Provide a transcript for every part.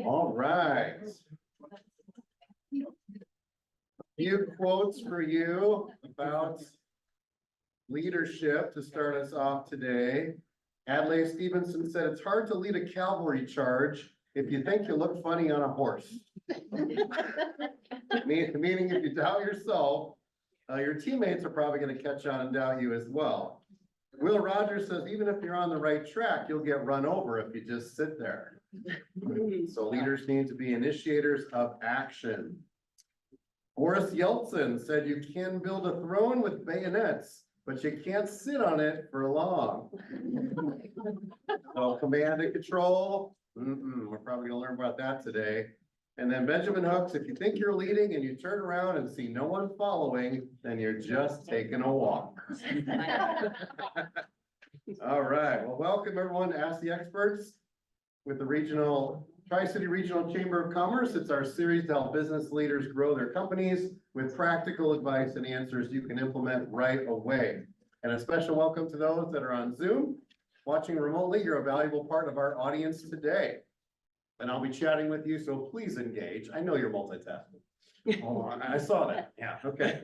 All right. A few quotes for you about leadership to start us off today. Adlai Stevenson said, "It's hard to lead a cavalry charge if you think you look funny on a horse." Meaning if you doubt yourself, your teammates are probably going to catch on and doubt you as well. Will Rogers says, even if you're on the right track, you'll get run over if you just sit there. So leaders need to be initiators of action. Boris Yeltsin said, "You can build a throne with bayonets, but you can't sit on it for long." So command and control. We're probably gonna learn about that today. And then Benjamin Hooks, "If you think you're leading and you turn around and see no one following, then you're just taking a walk." All right, well, welcome everyone to Ask the Experts with the Tri-City Regional Chamber of Commerce. It's our series to help business leaders grow their companies with practical advice and answers you can implement right away. And a special welcome to those that are on Zoom. Watching remotely, you're a valuable part of our audience today. And I'll be chatting with you, so please engage. I know you're multitasking. Oh, I saw that. Yeah, okay.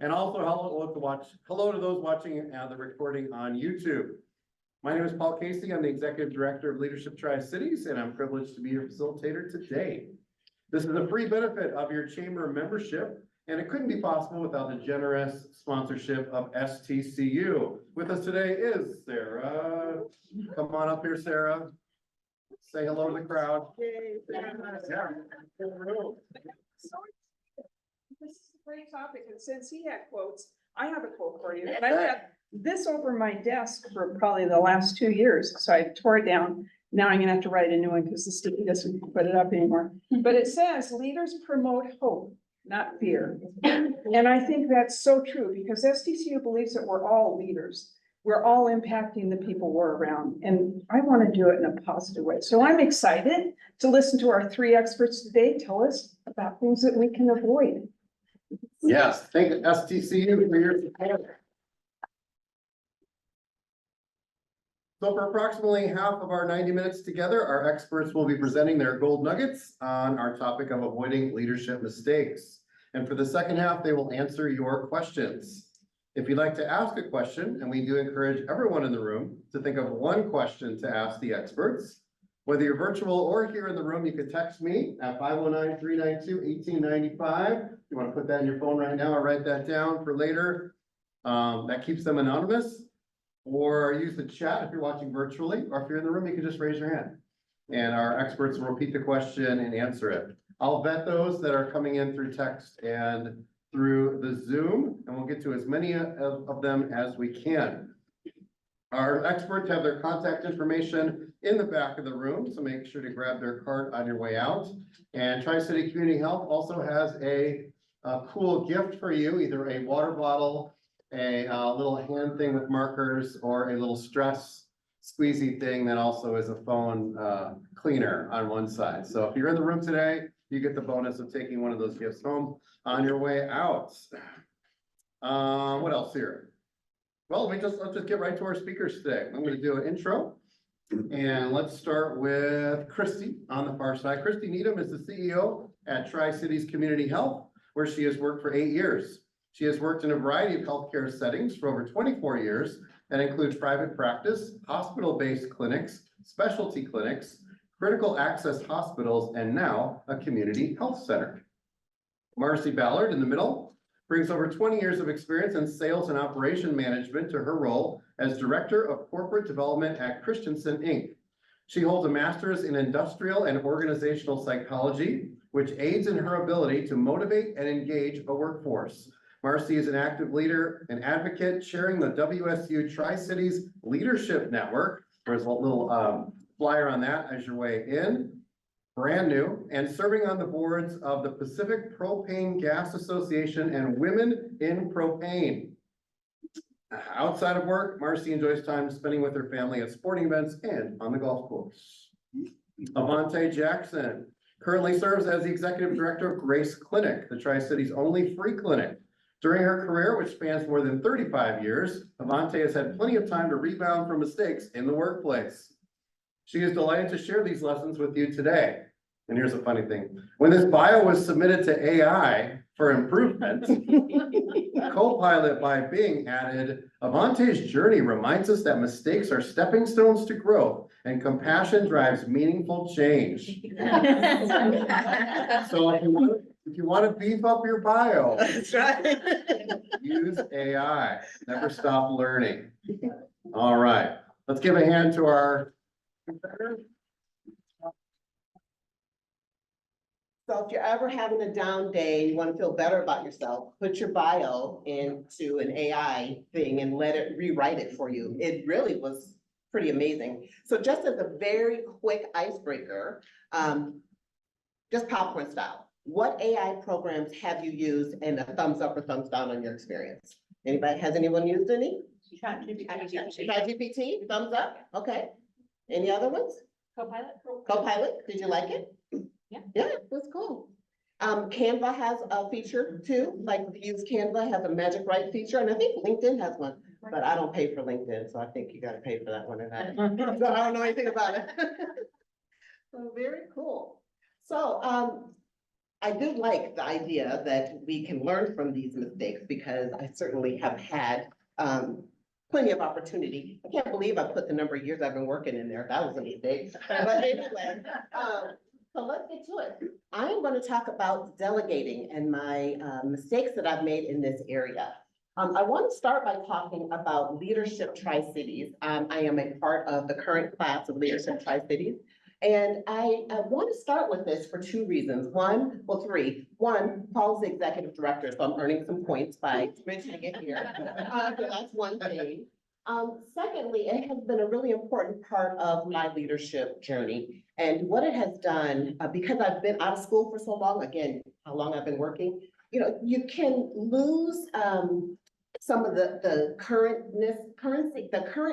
And also hello to those watching the recording on YouTube. My name is Paul Casey. I'm the Executive Director of Leadership Tri-Cities, and I'm privileged to be your facilitator today. This is a free benefit of your chamber membership, and it couldn't be possible without the generous sponsorship of STCU. With us today is Sarah. Come on up here, Sarah. Say hello to the crowd. Yay. Yeah. This is a great topic, and since he had quotes, I have a quote for you. And I've had this over my desk for probably the last 2 years, so I tore it down. Now I'm gonna have to write a new one because the sticky doesn't put it up anymore. But it says, "Leaders promote hope, not fear." And I think that's so true, because STCU believes that we're all leaders. We're all impacting the people we're around, and I want to do it in a positive way. So I'm excited to listen to our 3 experts today tell us about things that we can avoid. Yes, thank STCU for your support. So for approximately half of our 90 minutes together, our experts will be presenting their gold nuggets on our topic of avoiding leadership mistakes. And for the second half, they will answer your questions. If you'd like to ask a question, and we do encourage everyone in the room to think of one question to ask the experts, whether you're virtual or here in the room, you can text me at 509-392-1895. If you want to put that in your phone right now or write that down for later, that keeps them anonymous. Or use the chat if you're watching virtually, or if you're in the room, you can just raise your hand. And our experts will repeat the question and answer it. I'll vet those that are coming in through text and through the Zoom, and we'll get to as many of them as we can. Our experts have their contact information in the back of the room, so make sure to grab their card on your way out. And Tri-City Community Health also has a cool gift for you, either a water bottle, a little hand thing with markers, or a little stress squeezy thing that also is a phone cleaner on one side. So if you're in the room today, you get the bonus of taking one of those gifts home on your way out. What else here? Well, let's just get right to our speakers today. I'm going to do an intro, and let's start with Kristy on the far side. Kristy Needham is the CEO at Tri-Cities Community Health, where she has worked for 8 years. She has worked in a variety of healthcare settings for over 24 years. That includes private practice, hospital-based clinics, specialty clinics, critical access hospitals, and now a community health center. Marci Ballard in the middle brings over 20 years of experience in sales and operation management to her role as Director of Corporate Development at Christensen, Inc. She holds a master's in industrial and organizational psychology, which aids in her ability to motivate and engage a workforce. Marci is an active leader and advocate, chairing the WSU Tri-Cities Leadership Network. There's a little flyer on that as your way in. Brand new, and serving on the boards of the Pacific Propane Gas Association and Women in Propane. Outside of work, Marci enjoys time spending with her family at sporting events and on the golf course. Avonte Jackson currently serves as the Executive Director of Grace Clinic, the Tri-Cities' only free clinic. During her career, which spans more than 35 years, Avonte has had plenty of time to rebound from mistakes in the workplace. She is delighted to share these lessons with you today. And here's a funny thing, when this bio was submitted to AI for improvement, Copilot by Bing added, Avonte's journey reminds us that mistakes are stepping stones to growth and compassion drives meaningful change. So if you want to beef up your bio, That's right. use AI, never stop learning. All right, let's give a hand to our. So if you're ever having a down day, you want to feel better about yourself, put your bio into an AI thing and let it rewrite it for you. It really was pretty amazing. So just as a very quick icebreaker, just popcorn style, what AI programs have you used, and a thumbs up or thumbs down on your experience? Anybody, has anyone used any? ChatGPT, thumbs up, okay. Any other ones? Copilot, did you like it? Yeah, it was cool. Canva has a feature too, like use Canva has a magic write feature, and I think LinkedIn has one, but I don't pay for LinkedIn, so I think you gotta pay for that one. So I don't know anything about it. So very cool. So, I do like the idea that we can learn from these mistakes, because I certainly have had, plenty of opportunity. I can't believe I put the number of years I've been working in there. That was a mistake. But anyway, so let's get to it. I am going to talk about delegating and my mistakes that I've made in this area. I want to start by talking about Leadership Tri-Cities. I am a part of the current class of Leadership Tri-Cities. And I want to start with this for two reasons. Three. One, Paul's the executive director, so I'm earning some points by mentioning it here. So that's one thing. Secondly, it has been a really important part of my leadership journey. And what it has done, because I've been out of school for so long, again, how long I've been working, you can lose some of the current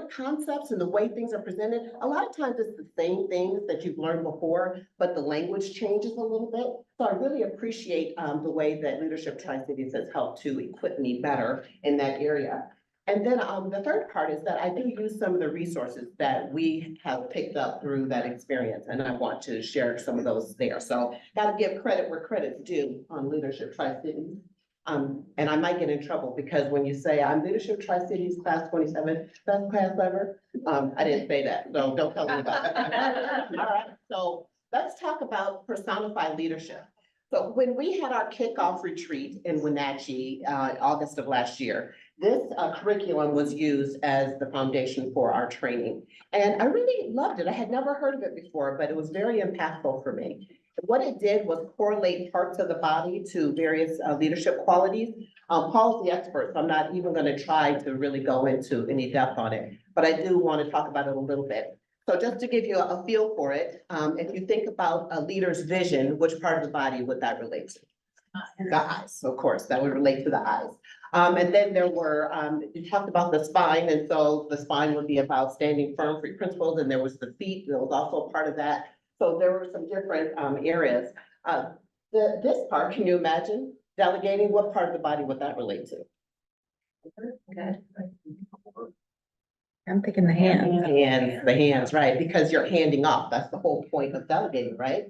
concepts and the way things are presented. A lot of times it's the same things that you've learned before, but the language changes a little bit. So I really appreciate the way that Leadership Tri-Cities has helped to equip me better in that area. And then the third part is that I do use some of the resources that we have picked up through that experience, and I want to share some of those there. So gotta give credit where credit's due on Leadership Tri-Cities. And I might get in trouble, because when you say I'm Leadership Tri-Cities class 27, best class ever, I didn't say that, so don't tell me about it. All right, so let's talk about personified leadership. So when we had our kickoff retreat in Wenatchee, August of last year, this curriculum was used as the foundation for our training. And I really loved it. I had never heard of it before, but it was very impactful for me. What it did was correlate parts of the body to various leadership qualities. Paul's the expert, so I'm not even going to try to really go into any depth on it, but I do want to talk about it a little bit. So just to give you a feel for it, if you think about a leader's vision, which part of the body would that relate to? The eyes, of course, that would relate to the eyes. And then there were, you talked about the spine, and so the spine would be about standing firm for your principles, and there was the feet, that was also part of that. So there were some different areas. This part, can you imagine delegating? What part of the body would that relate to? Good. I'm thinking the hands. The hands, right? Because you're handing off. That's the whole point of delegating, right?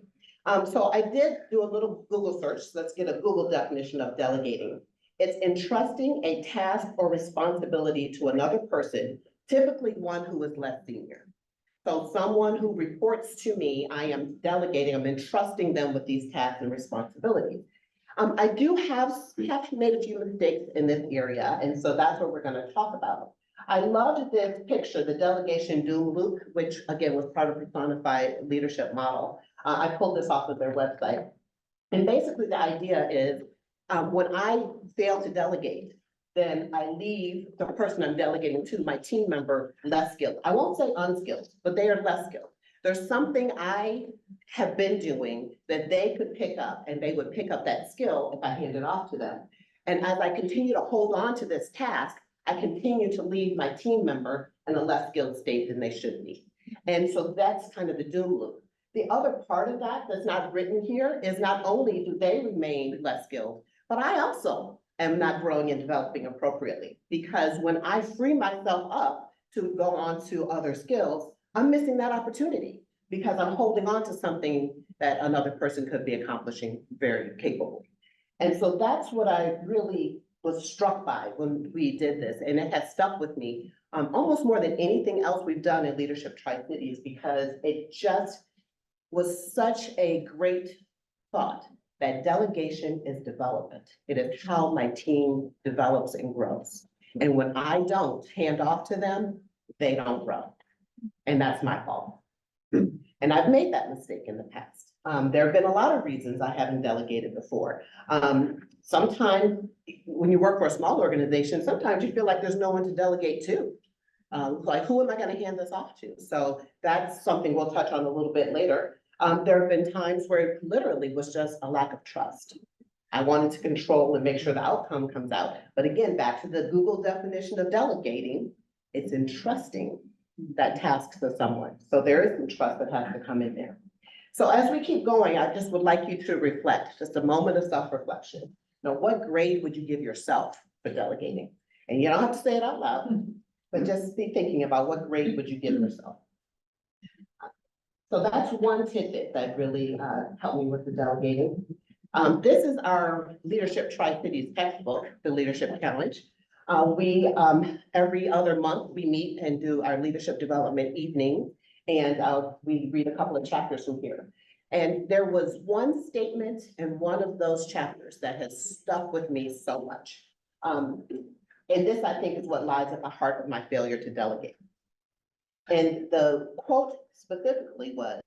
So I did do a little Google search. So let's get a Google definition of delegating. It's entrusting a task or responsibility to another person, typically one who is less senior. So someone who reports to me, I am delegating, I'm entrusting them with these tasks and responsibilities. I do have made a few mistakes in this area, and so that's what we're going to talk about. I loved this picture, the delegation doom loop, which again was part of personified leadership model. I pulled this off of their website. And basically the idea is when I fail to delegate, then I leave the person I'm delegating to, my team member, less skilled. I won't say unskilled, but they are less skilled. There's something I have been doing that they could pick up, and they would pick up that skill if I hand it off to them. And as I continue to hold on to this task, I continue to leave my team member in a less skilled state than they should be. And so that's kind of the doom loop. The other part of that that's not written here is not only do they remain less skilled, but I also am not growing and developing appropriately, because when I free myself up to go on to other skills, I'm missing that opportunity because I'm holding on to something that another person could be accomplishing very capably. And so that's what I really was struck by when we did this, and it has stuck with me almost more than anything else we've done in Leadership Tri-Cities, because it just was such a great thought that delegation is development. It is how my team develops and grows. And when I don't hand off to them, they don't grow. And that's my fault. And I've made that mistake in the past. There have been a lot of reasons I haven't delegated before. Sometimes when you work for a small organization, sometimes you feel like there's no one to delegate to. Like, who am I gonna hand this off to? So that's something we'll touch on a little bit later. There have been times where it literally was just a lack of trust. I wanted to control and make sure the outcome comes out. But again, back to the Google definition of delegating, it's entrusting that task to someone. So there is some trust that has to come in there. So as we keep going, I just would like you to reflect, just a moment of self-reflection. Now, what grade would you give yourself for delegating? And you don't have to say it out loud, but just be thinking about what grade would you give yourself. So that's one tidbit that really helped me with the delegating. This is our Leadership Tri-Cities textbook, the Leadership Challenge. We every other month, we meet and do our leadership development evening, and we read a couple of chapters from here. And there was one statement in one of those chapters that has stuck with me so much. And this, I think, is what lies at the heart of my failure to delegate. And the quote specifically was,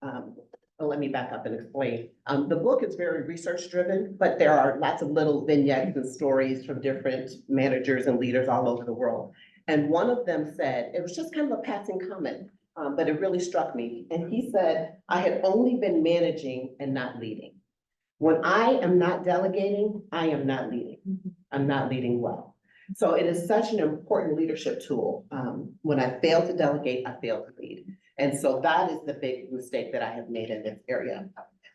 well, let me back up and explain. The book is very research driven, but there are lots of little vignettes and stories from different managers and leaders all over the world. And one of them said, it was just kind of a passing comment, but it really struck me. And he said, I had only been managing and not leading. When I am not delegating, I am not leading. I'm not leading well. So it is such an important leadership tool. When I fail to delegate, I fail to lead. And so that is the big mistake that I have made in this area.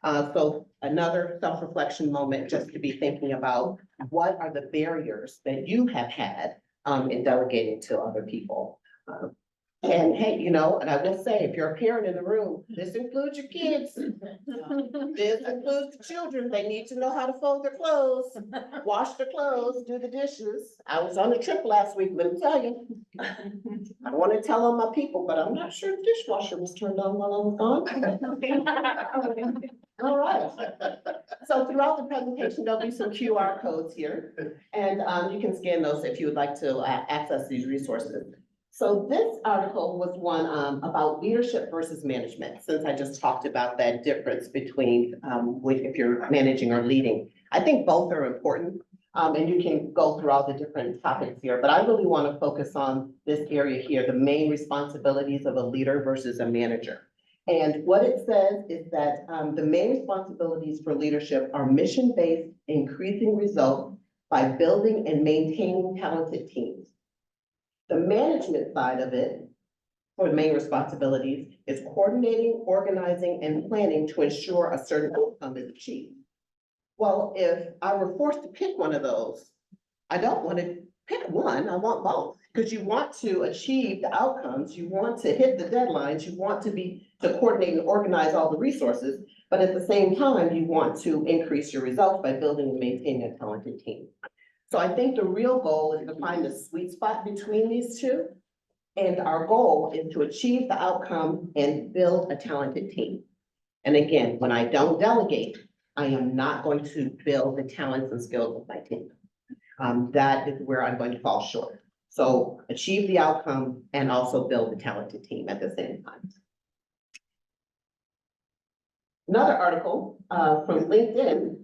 So another self-reflection moment, just to be thinking about what are the barriers that you have had in delegating to other people. And hey, you know, and I will say, if you're a parent in the room, this includes your kids. This includes the children. They need to know how to fold their clothes, wash their clothes, do the dishes. I was on a trip last week, let me tell you. I want to tell on my people, but I'm not sure the dishwasher was turned on while I was gone. All right. So throughout the presentation, there'll be some QR codes here, and you can scan those if you would like to access these resources. So this article was one about leadership versus management, since I just talked about that difference between if you're managing or leading. I think both are important, and you can go through all the different topics here, but I really want to focus on this area here, the main responsibilities of a leader versus a manager. And what it says is that the main responsibilities for leadership are mission-based, increasing results by building and maintaining talented teams. The management side of it, for the main responsibilities, is coordinating, organizing, and planning to ensure a certain outcome is achieved. Well, if I were forced to pick one of those, I don't want to pick one, I want both. Because you want to achieve the outcomes, you want to hit the deadlines, you want to coordinate and organize all the resources, but at the same time, you want to increase your results by building and maintaining a talented team. So I think the real goal is to find the sweet spot between these two. And our goal is to achieve the outcome and build a talented team. And again, when I don't delegate, I am not going to build the talents and skills of my team. That is where I'm going to fall short. So achieve the outcome and also build a talented team at the same time. Another article from LinkedIn.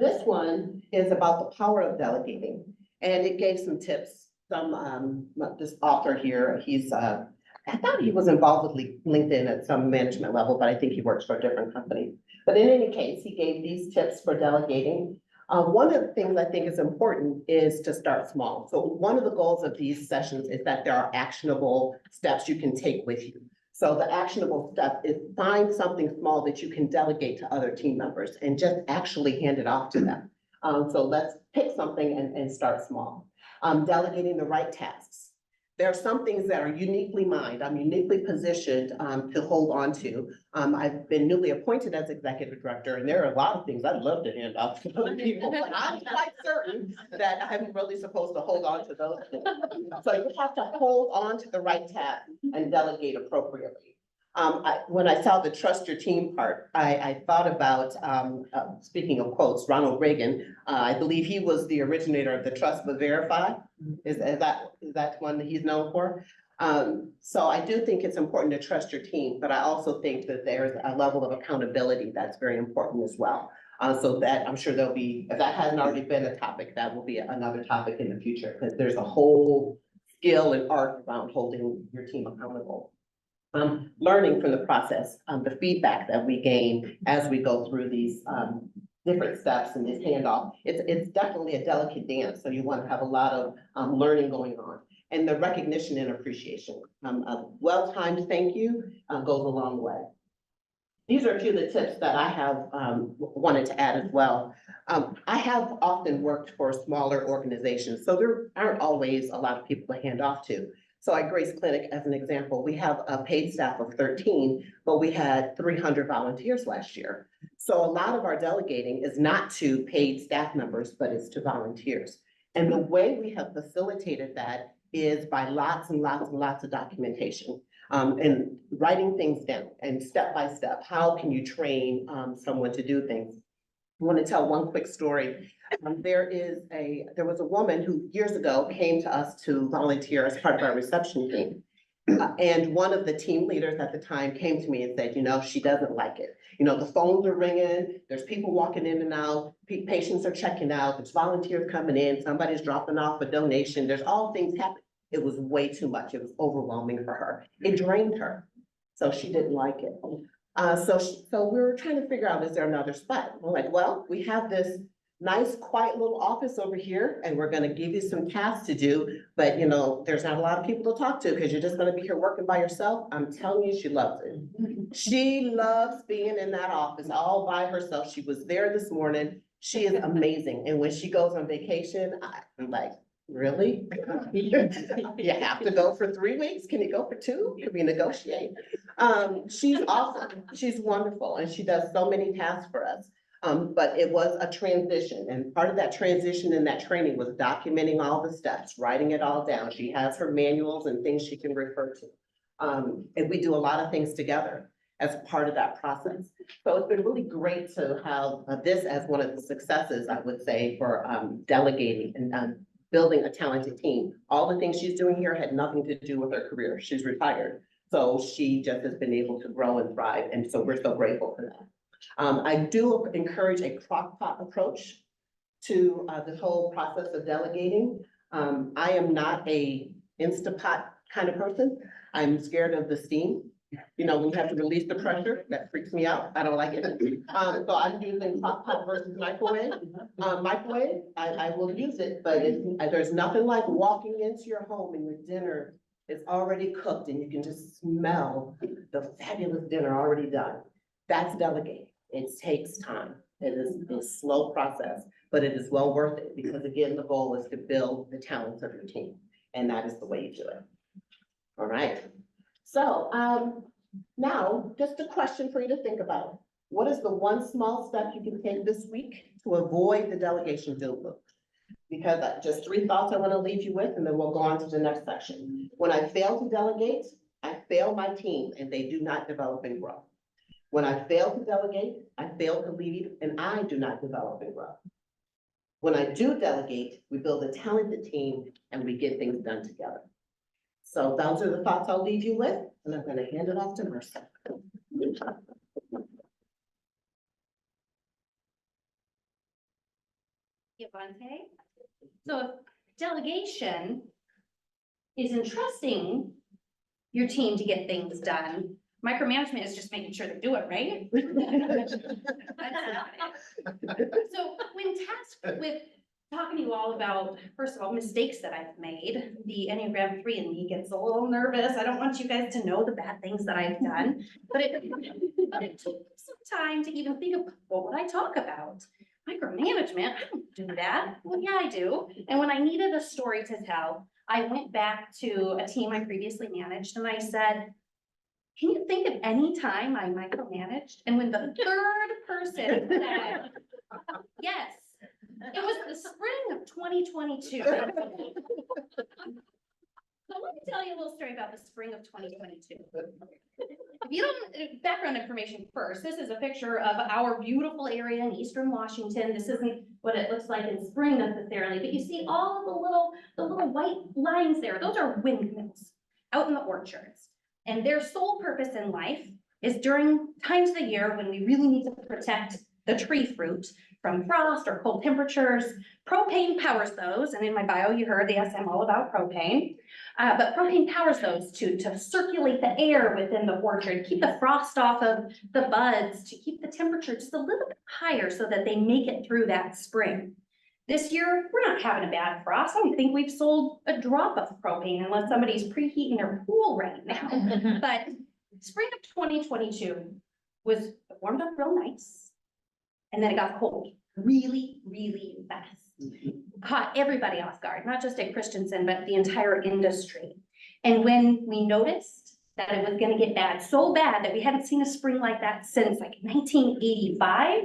This one is about the power of delegating, and it gave some tips. This author here, I thought he was involved with LinkedIn at some management level, but I think he works for a different company. But in any case, he gave these tips for delegating. One of the things I think is important is to start small. So one of the goals of these sessions is that there are actionable steps you can take with you. So the actionable step is find something small that you can delegate to other team members and just actually hand it off to them. So let's pick something and start small. Delegating the right tasks. there are some things that are uniquely mine. I'm uniquely positioned to hold on to. I've been newly appointed as executive director, and there are a lot of things I'd love to hand off to other people, but I'm quite certain that I'm really supposed to hold on to those things. So you have to hold on to the right task and delegate appropriately. When I saw the trust your team part, I thought about, speaking of quotes, Ronald Reagan. I believe he was the originator of the trust but verify. Is that one that he's known for? So I do think it's important to trust your team, but I also think that there's a level of accountability that's very important as well. So that I'm sure there'll be, if that hasn't already been a topic, that will be another topic in the future, because there's a whole skill and art around holding your team accountable. Learning from the process, the feedback that we gain as we go through these different steps in this handoff. It's definitely a delicate dance, so you want to have a lot of learning going on. And the recognition and appreciation. A well-timed thank you goes a long way. These are a few of the tips that I have wanted to add as well. I have often worked for smaller organizations, so there aren't always a lot of people to hand off to. So at Grace Clinic, as an example, we have a paid staff of 13, but we had 300 volunteers last year. So a lot of our delegating is not to paid staff members, but it's to volunteers. And the way we have facilitated that is by lots and lots and lots of documentation. And writing things down and step by step, how can you train someone to do things? I want to tell one quick story. There was a woman who years ago came to us to volunteer as part of our reception team. And one of the team leaders at the time came to me and said, she doesn't like it. The phones are ringing, there's people walking in and out, patients are checking out, there's volunteers coming in, somebody's dropping off a donation, there's all things happening. It was way too much. It was overwhelming for her. It drained her. So she didn't like it. So we were trying to figure out, is there another spot? We're like, well, we have this nice, quiet little office over here, and we're gonna give you some tasks to do, but there's not a lot of people to talk to because you're just gonna be here working by yourself. I'm telling you, she loves it. She loves being in that office all by herself. She was there this morning. She is amazing. And when she goes on vacation, I'm like, really? You have to go for 3 weeks? Can you go for 2? Can we negotiate? She's awesome. She's wonderful. And she does so many tasks for us. But it was a transition. And part of that transition and that training was documenting all the steps, writing it all down. She has her manuals and things she can refer to. And we do a lot of things together as part of that process. So it's been really great to have this as one of the successes, I would say, for delegating and building a talented team. All the things she's doing here had nothing to do with her career. She's retired. So she just has been able to grow and thrive. And so we're so grateful for that. I do encourage a crock-pot approach to this whole process of delegating. I am not a Instapot kind of person. I'm scared of the steam. When you have to release the pressure, that freaks me out. I don't like it. So I'm using crock-pot versus microwave. Microwave, I will use it, but there's nothing like walking into your home and your dinner is already cooked and you can just smell the fabulous dinner already done. That's delegating. It takes time. It is a slow process, but it is well worth it because again, the goal is to build the talents of your team. And that is the way you do it. All right. So now just a question for you to think about. What is the one small step you can take this week to avoid the delegation doom loop? Because just 3 thoughts I want to leave you with, and then we'll go on to the next section. When I fail to delegate, I fail my team and they do not develop and grow. When I fail to delegate, I fail to lead and I do not develop and grow. When I do delegate, we build a talented team and we get things done together. So those are the thoughts I'll leave you with, and I'm going to hand it off to Marci. Avonte. So if delegation is entrusting your team to get things done, micromanagement is just making sure they do it, right? That's not it. So when tasked with talking to you all about, first of all, mistakes that I've made, the Enneagram 3 in me gets a little nervous. I don't want you guys to know the bad things that I've done, but it took some time to even think of what would I talk about. Micromanagement, I don't do that. Well, yeah, I do. And when I needed a story to tell, I went back to a team I previously managed and I said, can you think of any time I micromanaged? And when the third person said, yes, it was the spring of 2022. So let me tell you a little story about the spring of 2022. If you don't, background information first, this is a picture of our beautiful area in Eastern Washington. This isn't what it looks like in spring necessarily, but you see all of the little white lines there. Those are windmills out in the orchards. And their sole purpose in life is during times of the year when we really need to protect the tree fruit from frost or cold temperatures. Propane powers those, and in my bio you heard the SM all about propane. But propane powers those to circulate the air within the orchard, keep the frost off of the buds, to keep the temperature just a little bit higher so that they make it through that spring. This year, we're not having a bad frost. I don't think we've sold a drop of propane unless somebody's preheating their pool right now. But spring of 2022 was warmed up real nice. And then it got cold really, really fast. Caught everybody off guard, not just at Christensen, but the entire industry. And when we noticed that it was gonna get bad, so bad that we hadn't seen a spring like that since like 1985,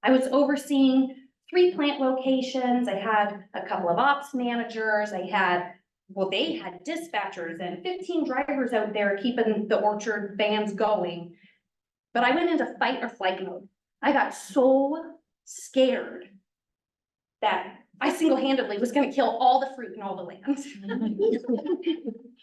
I was overseeing 3 plant locations. I had a couple of ops managers. They had dispatchers and 15 drivers out there keeping the orchard vans going. But I went into fight or flight mode. I got so scared that I single-handedly was gonna kill all the fruit in all the land.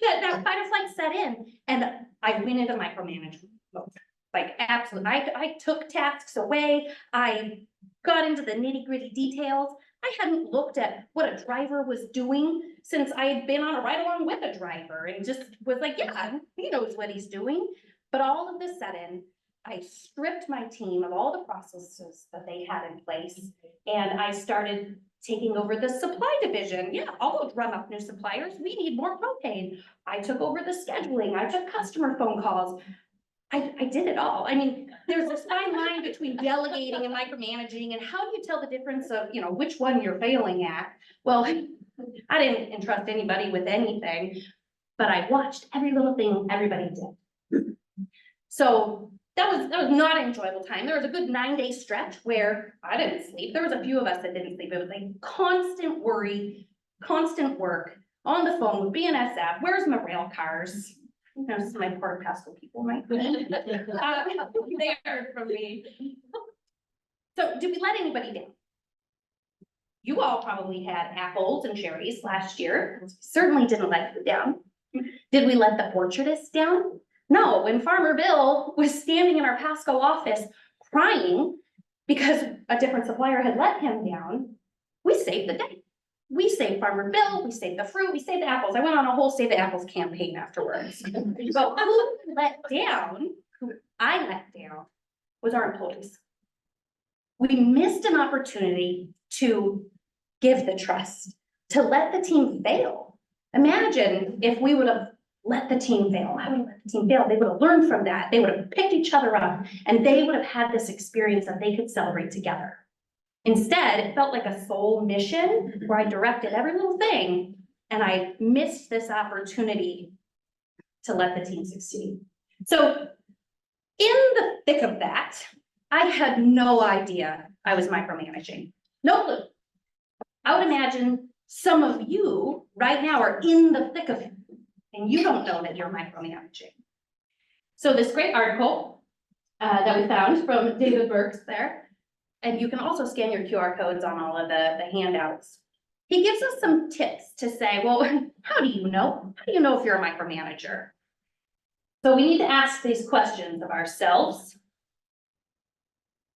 that fight or flight set in, and I went into micromanagement mode. Like, absolutely, I took tasks away. I got into the nitty-gritty details. I hadn't looked at what a driver was doing since I had been on a ride along with a driver and just was like, yeah, he knows what he's doing. But all of this sudden, I stripped my team of all the processes that they had in place, and I started taking over the supply division. Yeah, I'll go drum up new suppliers. We need more propane. I took over the scheduling. I took customer phone calls. I did it all. I mean, there's this fine line between delegating and micromanaging, and how do you tell the difference of, you know, which one you're failing at? Well, I didn't entrust anybody with anything, but I watched every little thing everybody did. So that was not an enjoyable time. There was a good 9-day stretch where I didn't sleep. There was a few of us that didn't sleep. It was like constant worry, constant work, on the phone with BNSF. Where's my rail cars? You know, some of my Port Pascal people might. They heard from me. So did we let anybody down? You all probably had apples and cherries last year. Certainly didn't let you down. Did we let the orchardists down? No, when Farmer Bill was standing in our Pasco office crying because a different supplier had let him down, we saved the day. We saved Farmer Bill, we saved the fruit, we saved the apples. I went on a whole Save the Apples campaign afterwards. But who I let down, was our employees. We missed an opportunity to give the trust, to let the team fail. Imagine if we would have let the team fail. How do we let the team fail? They would have learned from that. They would have picked each other up, and they would have had this experience that they could celebrate together. Instead, it felt like a sole mission where I directed every little thing, and I missed this opportunity to let the team succeed. So in the thick of that, I had no idea I was micromanaging. No clue. I would imagine some of you right now are in the thick of it, and you don't know that you're micromanaging. So this great article that we found from David Burks there, and you can also scan your QR codes on all of the handouts. He gives us some tips to say, well, how do you know? How do you know if you're a micromanager? So we need to ask these questions of ourselves.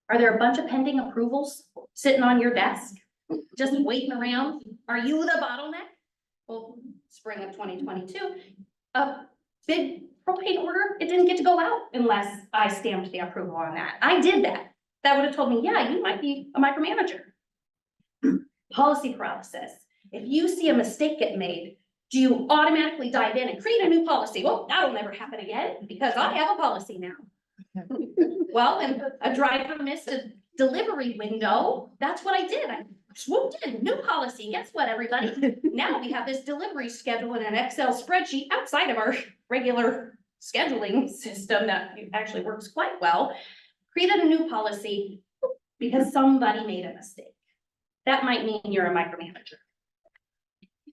Are there a bunch of pending approvals sitting on your desk, just waiting around? Are you the bottleneck? Well, spring of 2022, a big propane order, it didn't get to go out unless I stamped the approval on that. I did that. That would have told me, yeah, you might be a micromanager. Policy paralysis. If you see a mistake get made, do you automatically dive in and create a new policy? Well, that'll never happen again because I have a policy now. Well, and a driver missed a delivery window. That's what I did. I swooped in, new policy. Guess what, everybody? Now we have this delivery schedule in an Excel spreadsheet outside of our regular scheduling system that actually works quite well. Created a new policy because somebody made a mistake. That might mean you're a micromanager.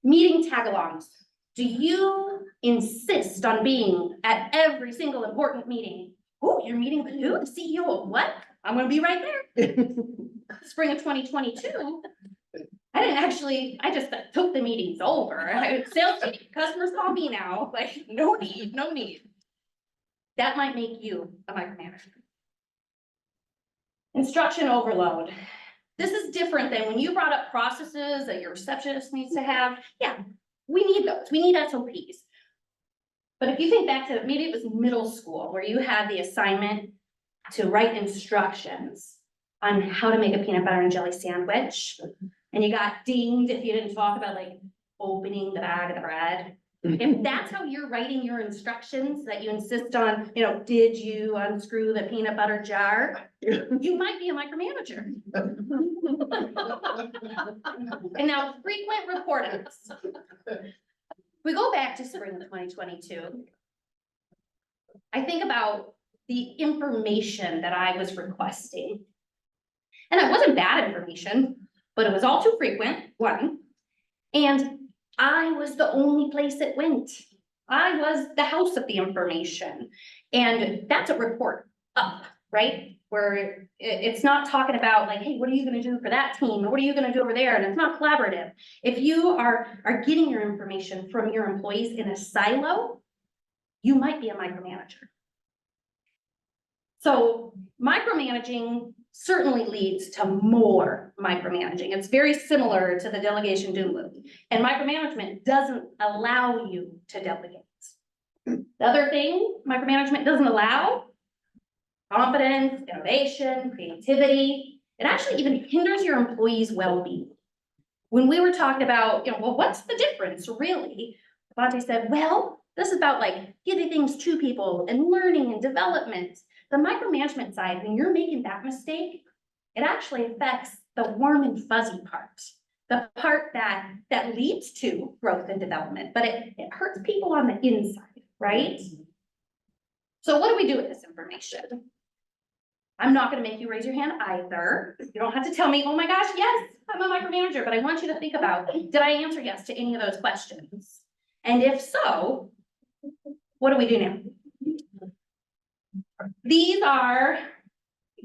Meeting tag-alongs. Do you insist on being at every single important meeting? Oh, you're meeting with who? The CEO of what? I'm gonna be right there. Spring of 2022. I just took the meetings over. Sales team, customers call me now, like, no need. That might make you a micromanager. Instruction overload. This is different than when you brought up processes that your receptionist needs to have. Yeah, we need those. We need SOPs. But if you think back to, maybe it was middle school where you had the assignment to write instructions on how to make a peanut butter and jelly sandwich. And you got dinged if you didn't talk about like opening the bag of the bread. If that's how you're writing your instructions, that you insist on, did you unscrew the peanut butter jar? You might be a micromanager. And now frequent report outs. We go back to spring 2022. I think about the information that I was requesting. And it wasn't bad information, but it was all too frequent, one. And I was the only place it went. I was the house of the information. And that's a report up, right? Where it's not talking about like, hey, what are you gonna do for that team? Or what are you gonna do over there? And it's not collaborative. If you are getting your information from your employees in a silo, you might be a micromanager. So micromanaging certainly leads to more micromanaging. It's very similar to the delegation doom loop. And micromanagement doesn't allow you to delegate. The other thing micromanagement doesn't allow, confidence, innovation, creativity. It actually even hinders your employees' well-being. When we were talking about, well, what's the difference really? Avonte said, well, this is about like giving things to people and learning and development. The micromanagement side, when you're making that mistake, it actually affects the warm and fuzzy part. The part that leads to growth and development, but it hurts people on the inside, right? So what do we do with this information? I'm not gonna make you raise your hand either. You don't have to tell me, oh my gosh, yes, I'm a micromanager, but I want you to think about, did I answer yes to any of those questions? And if so, what do we do now? These are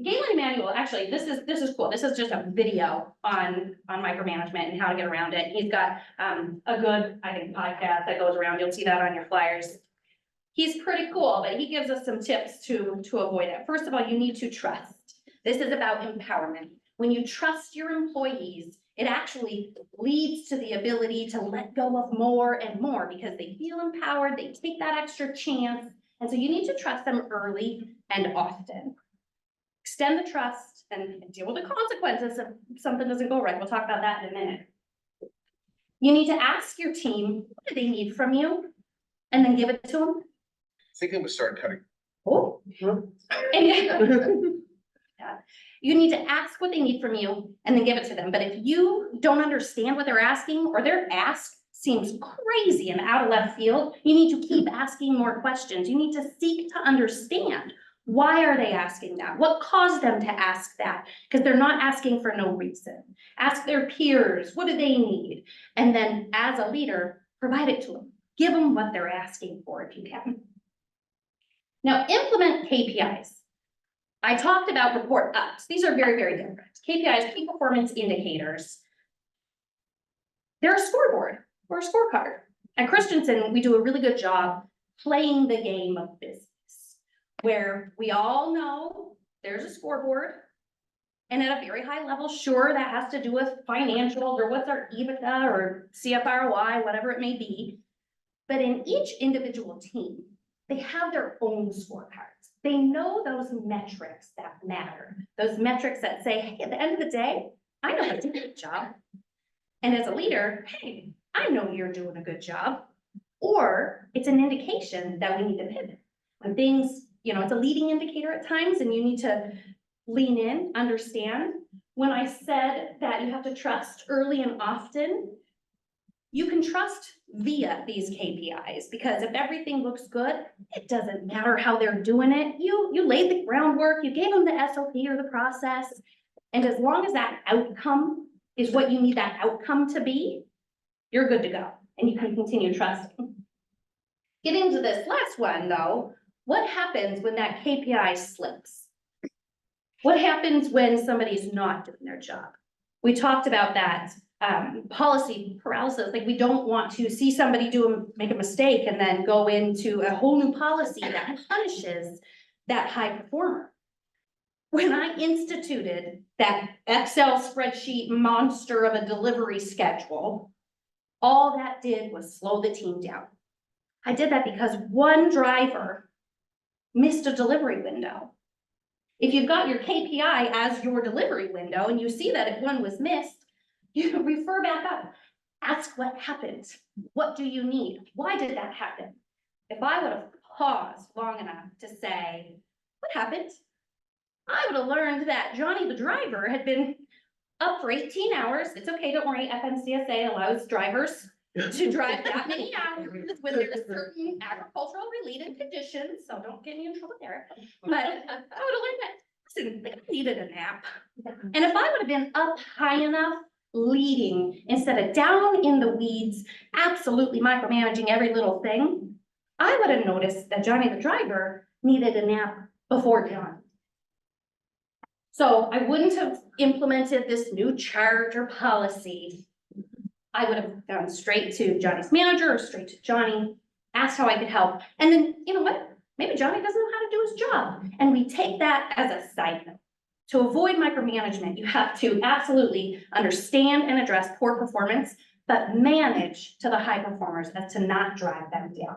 Galen Manual. Actually, this is cool. This is just a video on micromanagement and how to get around it. He's got a good, I think, podcast that goes around. You'll see that on your flyers. He's pretty cool, but he gives us some tips to avoid it. First of all, you need to trust. This is about empowerment. When you trust your employees, it actually leads to the ability to let go of more and more because they feel empowered. They take that extra chance. And so you need to trust them early and often. Extend the trust and deal with the consequences if something doesn't go right. We'll talk about that in a minute. You need to ask your team, what do they need from you? And then give it to them. Thinking we start cutting. Oh. And yeah. You need to ask what they need from you and then give it to them. But if you don't understand what they're asking or their ask seems crazy and out of left field, you need to keep asking more questions. You need to seek to understand. Why are they asking that? What caused them to ask that? Because they're not asking for no reason. Ask their peers, what do they need? And then as a leader, provide it to them. Give them what they're asking for if you can. Now implement KPIs. I talked about report ups. These are very, very different. KPIs, key performance indicators. They're a scoreboard or a scorecard. At Christensen, we do a really good job playing the game of business, where we all know there's a scoreboard. And at a very high level, sure, that has to do with financials or what's our EBITDA or CFROI, whatever it may be. But in each individual team, they have their own scorecards. They know those metrics that matter. Those metrics that say, hey, at the end of the day, I know how to do a good job. And as a leader, hey, I know you're doing a good job. Or it's an indication that we need to pivot. When things, it's a leading indicator at times and you need to lean in, understand when I said that you have to trust early and often. You can trust via these KPIs, because if everything looks good, it doesn't matter how they're doing it. You laid the groundwork, you gave them the SOP or the process. And as long as that outcome is what you need that outcome to be, you're good to go, and you can continue trusting. Getting to this last one though, what happens when that KPI slips? What happens when somebody's not doing their job? We talked about that policy paralysis, like we don't want to see somebody make a mistake and then go into a whole new policy that punishes that high performer. When I instituted that Excel spreadsheet monster of a delivery schedule, all that did was slow the team down. I did that because one driver missed a delivery window. If you've got your KPI as your delivery window and you see that if one was missed, you refer back up, ask what happened. What do you need? Why did that happen? If I would have paused long enough to say, what happened? I would have learned that Johnny the driver had been up for 18 hours. It's okay, don't worry, FMCSA allows drivers to drive that many hours when there's certain agricultural related conditions, so don't get me in trouble there. But I would have learned that, listen, I needed a nap. And if I would have been up high enough, leading instead of down in the weeds, absolutely micromanaging every little thing, I would have noticed that Johnny the driver needed a nap before dawn. So I wouldn't have implemented this new chart or policy. I would have gone straight to Johnny's manager or straight to Johnny, asked how I could help. And then, you know what? Maybe Johnny doesn't know how to do his job. And we take that as a side note. To avoid micromanagement, you have to absolutely understand and address poor performance, but manage to the high performers as to not drive them down.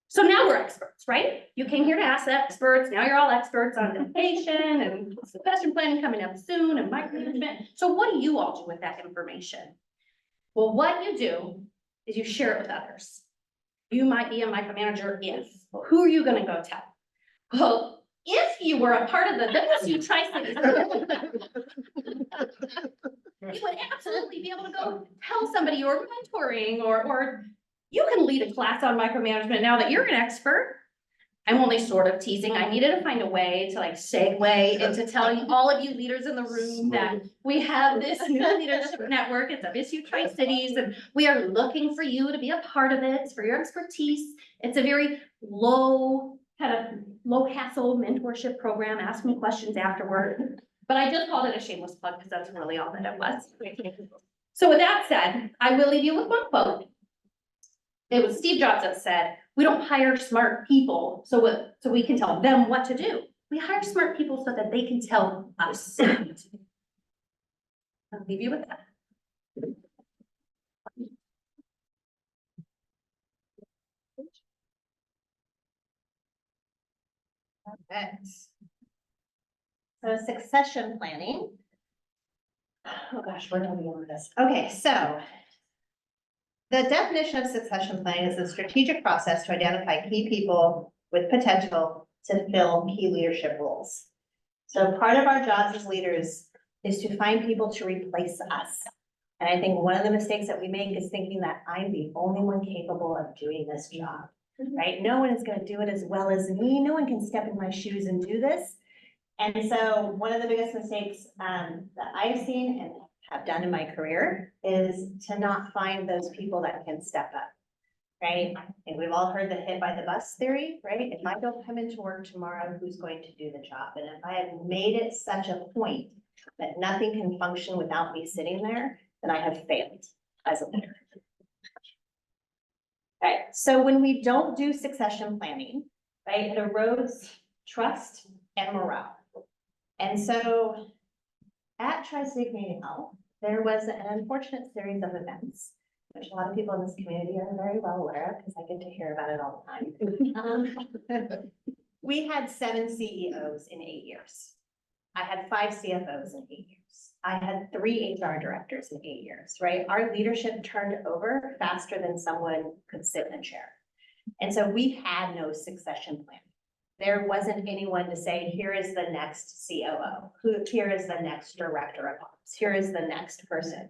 So now we're experts, right? You came here to ask experts. Now you're all experts on delegation and succession planning coming up soon and micromanagement. So what do you all do with that information? Well, what you do is you share it with others. You might be a micromanager if. Well, who are you going to go tell? Well, if you were a part of the WSU Tri-Cities, you would absolutely be able to go tell somebody you're mentoring, or you can lead a class on micromanagement now that you're an expert. I'm only sort of teasing. I needed to find a way to like segue into telling all of you leaders in the room that we have this new leadership network. It's WSU Tri-Cities, and we are looking for you to be a part of it, for your expertise. It's a very low hassle mentorship program. Ask me questions afterward. But I just called it a shameless plug because that's really all that it was. So with that said, I will leave you with one quote. It was Steve Jobs that said, we don't hire smart people so we can tell them what to do. We hire smart people so that they can tell us what to do. I'll leave you with that. Perfect. So succession planning. Oh gosh, where do we go with this? Okay, so the definition of succession planning is a strategic process to identify key people with potential to fill key leadership roles. So part of our jobs as leaders is to find people to replace us. And I think one of the mistakes that we make is thinking that I'm the only one capable of doing this job, right? No one is going to do it as well as me. No one can step in my shoes and do this. And so one of the biggest mistakes that I've seen and have done in my career is to not find those people that can step up, right? And we've all heard the hit by the bus theory, right? If I don't come into work tomorrow, who's going to do the job? And if I have made it such a point that nothing can function without me sitting there, then I have failed as a leader. Right, so when we don't do succession planning, right, it erodes trust and morale. And so at Tri-City Community Health, there was an unfortunate series of events, which a lot of people in this community are very well aware of because I get to hear about it all the time. We had 7 CEOs in 8 years. I had 5 CFOs in 8 years. I had 3 HR directors in 8 years, right? Our leadership turned over faster than someone could sit in a chair. And so we had no succession plan. there wasn't anyone to say, here is the next COO, here is the next director of ops, here is the next person.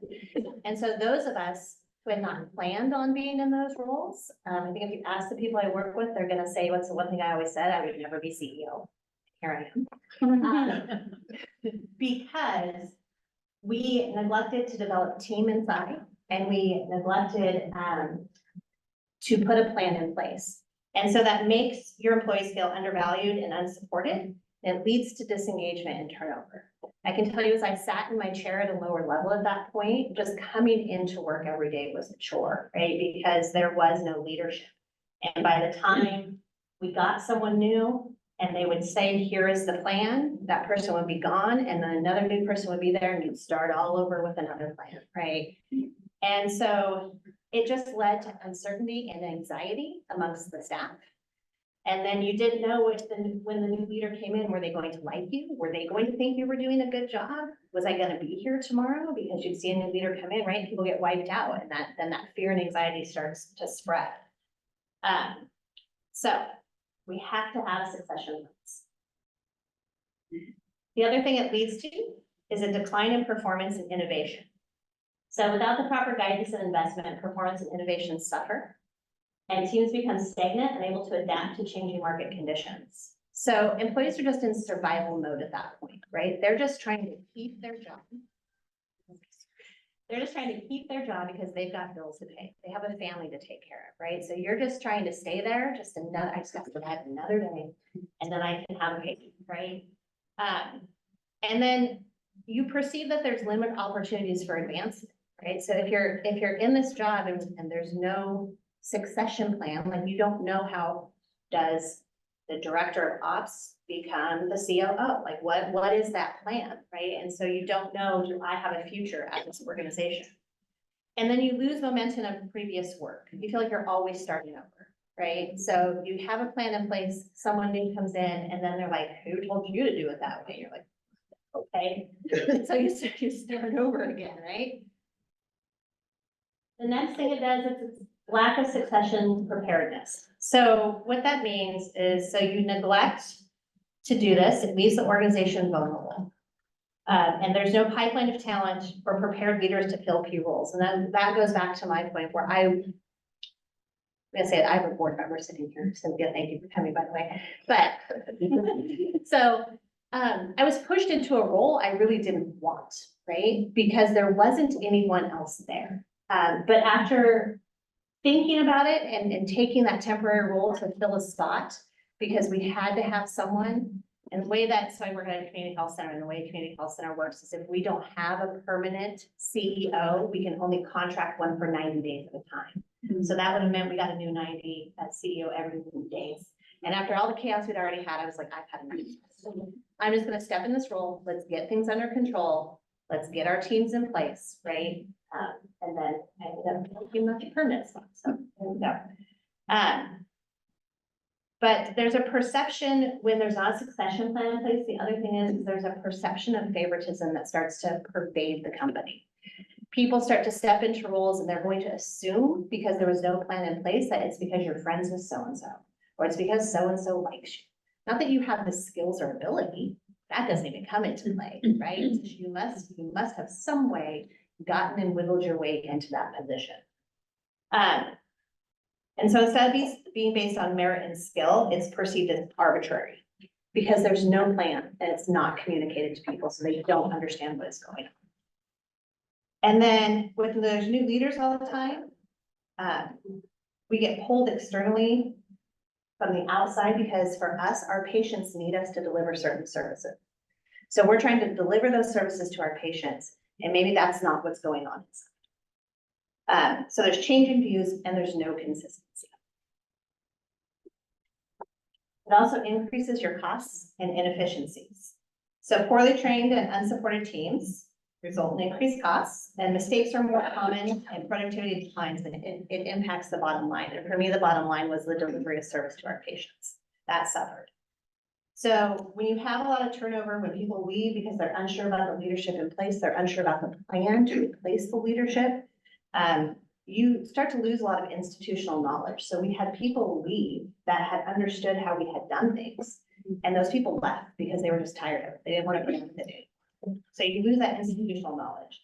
And so those of us who had not planned on being in those roles, I think if you ask the people I work with, they're gonna say, what's the one thing I always said, I would never be CEO. Here I am. Because we neglected to develop team inside, and we neglected to put a plan in place. And so that makes your employees feel undervalued and unsupported. It leads to disengagement and turnover. I can tell you, as I sat in my chair at a lower level at that point, just coming into work every day was a chore, right? Because there was no leadership. And by the time we got someone new and they would say, here is the plan, that person would be gone, and then another new person would be there, and you'd start all over with another plan, right? And so it just led to uncertainty and anxiety amongst the staff. And then you didn't know when the new leader came in, were they going to like you? Were they going to think you were doing a good job? Was I gonna be here tomorrow? Because you'd see a new leader come in, right? People get wiped out, and then that fear and anxiety starts to spread. So we have to have succession plans. The other thing it leads to is a decline in performance and innovation. So without the proper guidance and investment, performance and innovation suffer, and teams become stagnant, unable to adapt to changing market conditions. So employees are just in survival mode at that point, right? They're just trying to keep their job. They're just trying to keep their job because they've got bills to pay. They have a family to take care of, right? So you're just trying to stay there, I just got to survive another day, and then I can have a pay, right? And then you perceive that there's limited opportunities for advancement, right? So if you're in this job and there's no succession plan, like you don't know how does the director of ops become the COO? Like what is that plan, right? And so you don't know, do I have a future at this organization? And then you lose momentum of previous work. You feel like you're always starting over, right? So you have a plan in place, someone new comes in, and then they're like, who told you to do it that way? You're like, okay. So you start over again, right? The next thing it does is it's lack of succession preparedness. So what that means is, so you neglect to do this, it leaves the organization vulnerable. And there's no pipeline of talent or prepared leaders to fill key roles. And then that goes back to my point where I'm gonna say that I have a board member sitting here, Cynthia, thank you for coming, by the way. But, so I was pushed into a role I really didn't want, right? Because there wasn't anyone else there. But after thinking about it and taking that temporary role to fill a spot, because we had to have someone, and the way that's why we're at a community health center, and the way a community health center works is if we don't have a permanent CEO, we can only contract one for 90 days at a time. So that would have meant we got a new 90 CEO every 90 days. And after all the chaos we'd already had, I was like, I've had enough. I'm just gonna step in this role. Let's get things under control. Let's get our teams in place, right? And then I ended up taking the permanent spot, so there we go. But there's a perception when there's not a succession plan in place. The other thing is there's a perception of favoritism that starts to pervade the company. People start to step into roles and they're going to assume because there was no plan in place that it's because you're friends with so-and-so, or it's because so-and-so likes you. Not that you have the skills or ability, that doesn't even come into play, right? You must have some way gotten and wiggled your way into that position. And so instead of being based on merit and skill, it's perceived as arbitrary because there's no plan and it's not communicated to people, so they don't understand what is going on. And then with those new leaders all the time, we get pulled externally from the outside because for us, our patients need us to deliver certain services. So we're trying to deliver those services to our patients, and maybe that's not what's going on inside. So there's changing views and there's no consistency. It also increases your costs and inefficiencies. So poorly trained and unsupported teams result in increased costs, and mistakes are more common and productivity declines, and it impacts the bottom line. And for me, the bottom line was the delivery of service to our patients. That suffered. So when you have a lot of turnover, when people leave because they're unsure about the leadership in place, they're unsure about the plan to replace the leadership, you start to lose a lot of institutional knowledge. So we had people leave that had understood how we had done things. And those people left because they were just tired of it. They didn't want to put it in. So you lose that institutional knowledge.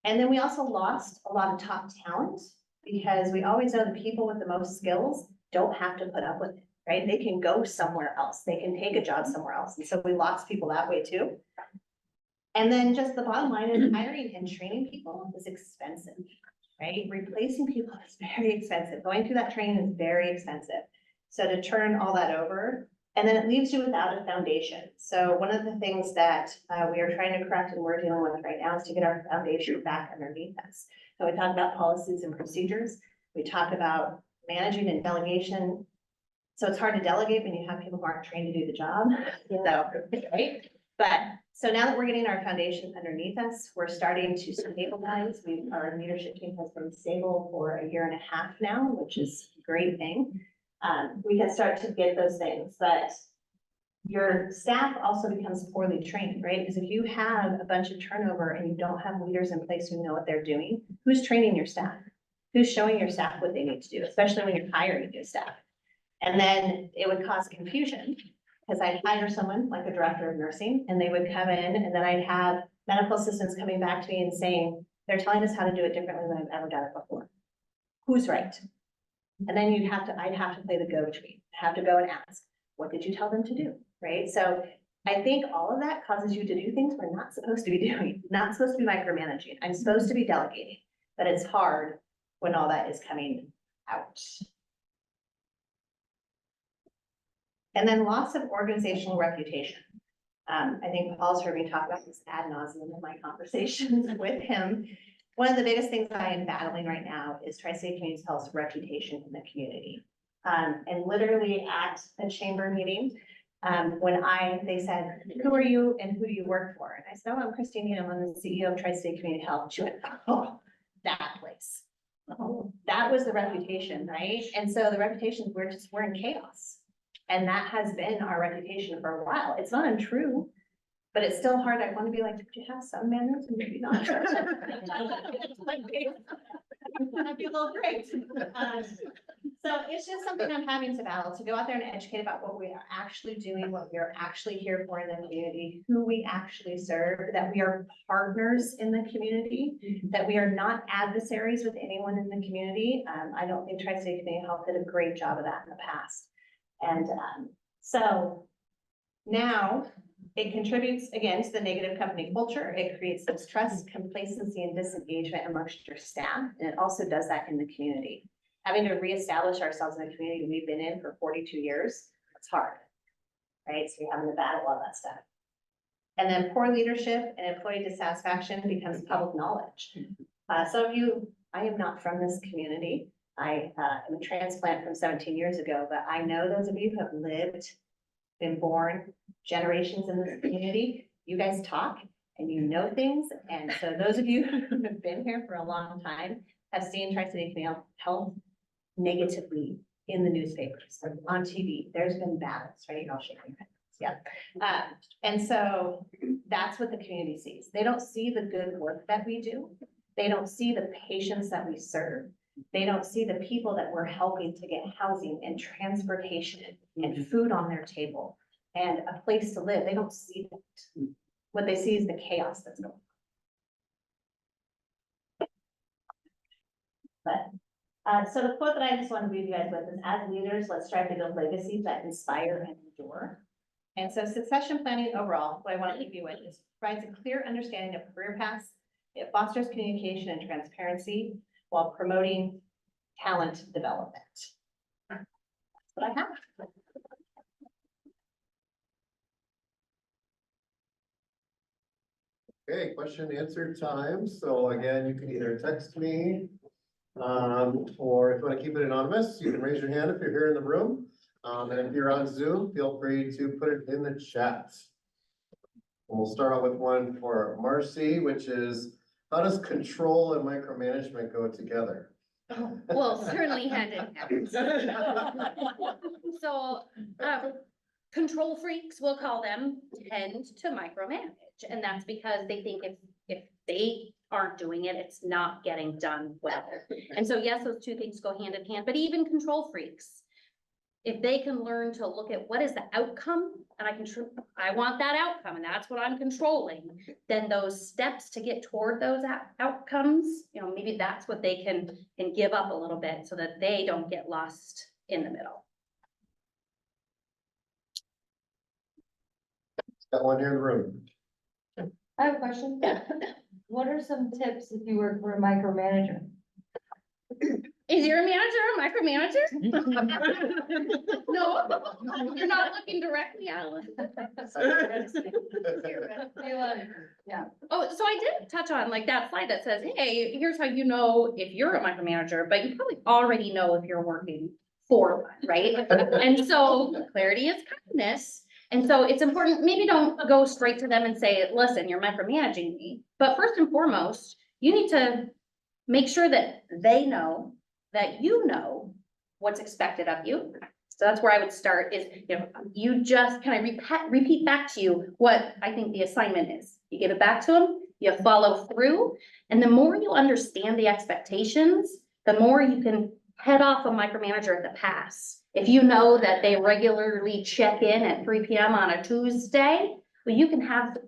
And then we also lost a lot of top talent because we always know the people with the most skills don't have to put up with it, right? They can go somewhere else. They can take a job somewhere else. And so we lost people that way too. And then just the bottom line is hiring and training people is expensive, right? Replacing people is very expensive. Going through that training is very expensive. So to turn all that over, and then it leaves you without a foundation. So one of the things that we are trying to correct and we're dealing with right now is to get our foundation back underneath us. So we talk about policies and procedures. We talk about managing and delegation. So it's hard to delegate when you have people who aren't trained to do the job. So, right? But so now that we're getting our foundation underneath us, we're starting to stabilize. Our leadership team has been stable for 1.5 years now, which is a great thing. We can start to get those things, but your staff also becomes poorly trained, right? Because if you have a bunch of turnover and you don't have leaders in place who know what they're doing, who's training your staff? Who's showing your staff what they need to do, especially when you're hiring new staff? And then it would cause confusion because I'd hire someone like a director of nursing and they would come in and then I'd have medical assistants coming back to me and saying, they're telling us how to do it differently than I've ever done it before. Who's right? And then I'd have to play the go-between, have to go and ask, what did you tell them to do, right? So I think all of that causes you to do things we're not supposed to be doing, not supposed to be micromanaging. I'm supposed to be delegating, but it's hard when all that is coming out. And then loss of organizational reputation. I think Paul's heard me talk about this ad nauseum in my conversations with him. One of the biggest things I am battling right now is Tri-State Community Health's reputation in the community. And literally at a chamber meeting, when they said, who are you and who do you work for? And I said, oh, I'm Kristy Needham, I'm the CEO of Tri-State Community Health. She went, oh, that place. Oh, that was the reputation, right? And so the reputation, we're in chaos. And that has been our reputation for a while. It's not untrue. But it's still hard. I want to be like, did you have some manners and maybe not? That'd be a little great. So it's just something I'm having to battle, to go out there and educate about what we are actually doing, what we are actually here for in the community, who we actually serve, that we are partners in the community, that we are not adversaries with anyone in the community. I don't think Tri-State Community Health did a great job of that in the past. And so now, it contributes, again, to the negative company culture. It creates distrust, complacency, and disengagement amongst your staff. And it also does that in the community. Having to reestablish ourselves in the community we've been in for 42 years, it's hard, right? So you're having to battle all that stuff. And then poor leadership and employee dissatisfaction becomes public knowledge. Some of you, I am not from this community. I am a transplant from 17 years ago, but I know those of you who have lived, been born generations in this community, you guys talk and you know things. And so those of you who have been here for a long time have seen Tri-City Community Health negatively in the newspapers, or on TV. There's been battles, right? You're all shaking your heads. Yeah. And so that's what the community sees. They don't see the good work that we do. They don't see the patients that we serve. They don't see the people that we're helping to get housing and transportation and food on their table and a place to live. They don't see that. What they see is the chaos that's going on. But, so the quote that I just want to leave you guys with is, as leaders, let's strive to build legacies that inspire and endure. And so succession planning overall, what I want to leave you with is provides a clear understanding of career paths. It fosters communication and transparency while promoting talent development. That's what I have. Okay, question and answer time. So again, you can either text me, or if you want to keep it anonymous, you can raise your hand if you're here in the room. And if you're on Zoom, feel free to put it in the chat. And we'll start out with one for Marci, which is, how does control and micromanagement go together? Well, certainly hand in hand. So, control freaks, we'll call them, tend to micromanage. And that's because they think if they aren't doing it, it's not getting done well. And so yes, those two things go hand in hand, but even control freaks. If they can learn to look at what is the outcome, and I want that outcome, and that's what I'm controlling, then those steps to get toward those outcomes, you know, maybe that's what they can give up a little bit so that they don't get lost in the middle. Got one here in the room. I have a question. What are some tips if you work for a micromanager? Is your manager a micromanager? No, you're not looking directly at Alan. Yeah. Oh, so I did touch on like that slide that says, hey, here's how you know if you're a micromanager, but you probably already know if you're working for one, right? And so clarity is kindness. And so it's important, maybe don't go straight to them and say, listen, you're micromanaging me. But first and foremost, you need to make sure that they know that you know what's expected of you. So that's where I would start is, you know, you just kind of repeat back to you what I think the assignment is. You give it back to them, you follow through, and the more you understand the expectations, the more you can head off a micromanager at the pass. If you know that they regularly check in at 3 p.m. on a Tuesday, well, you can have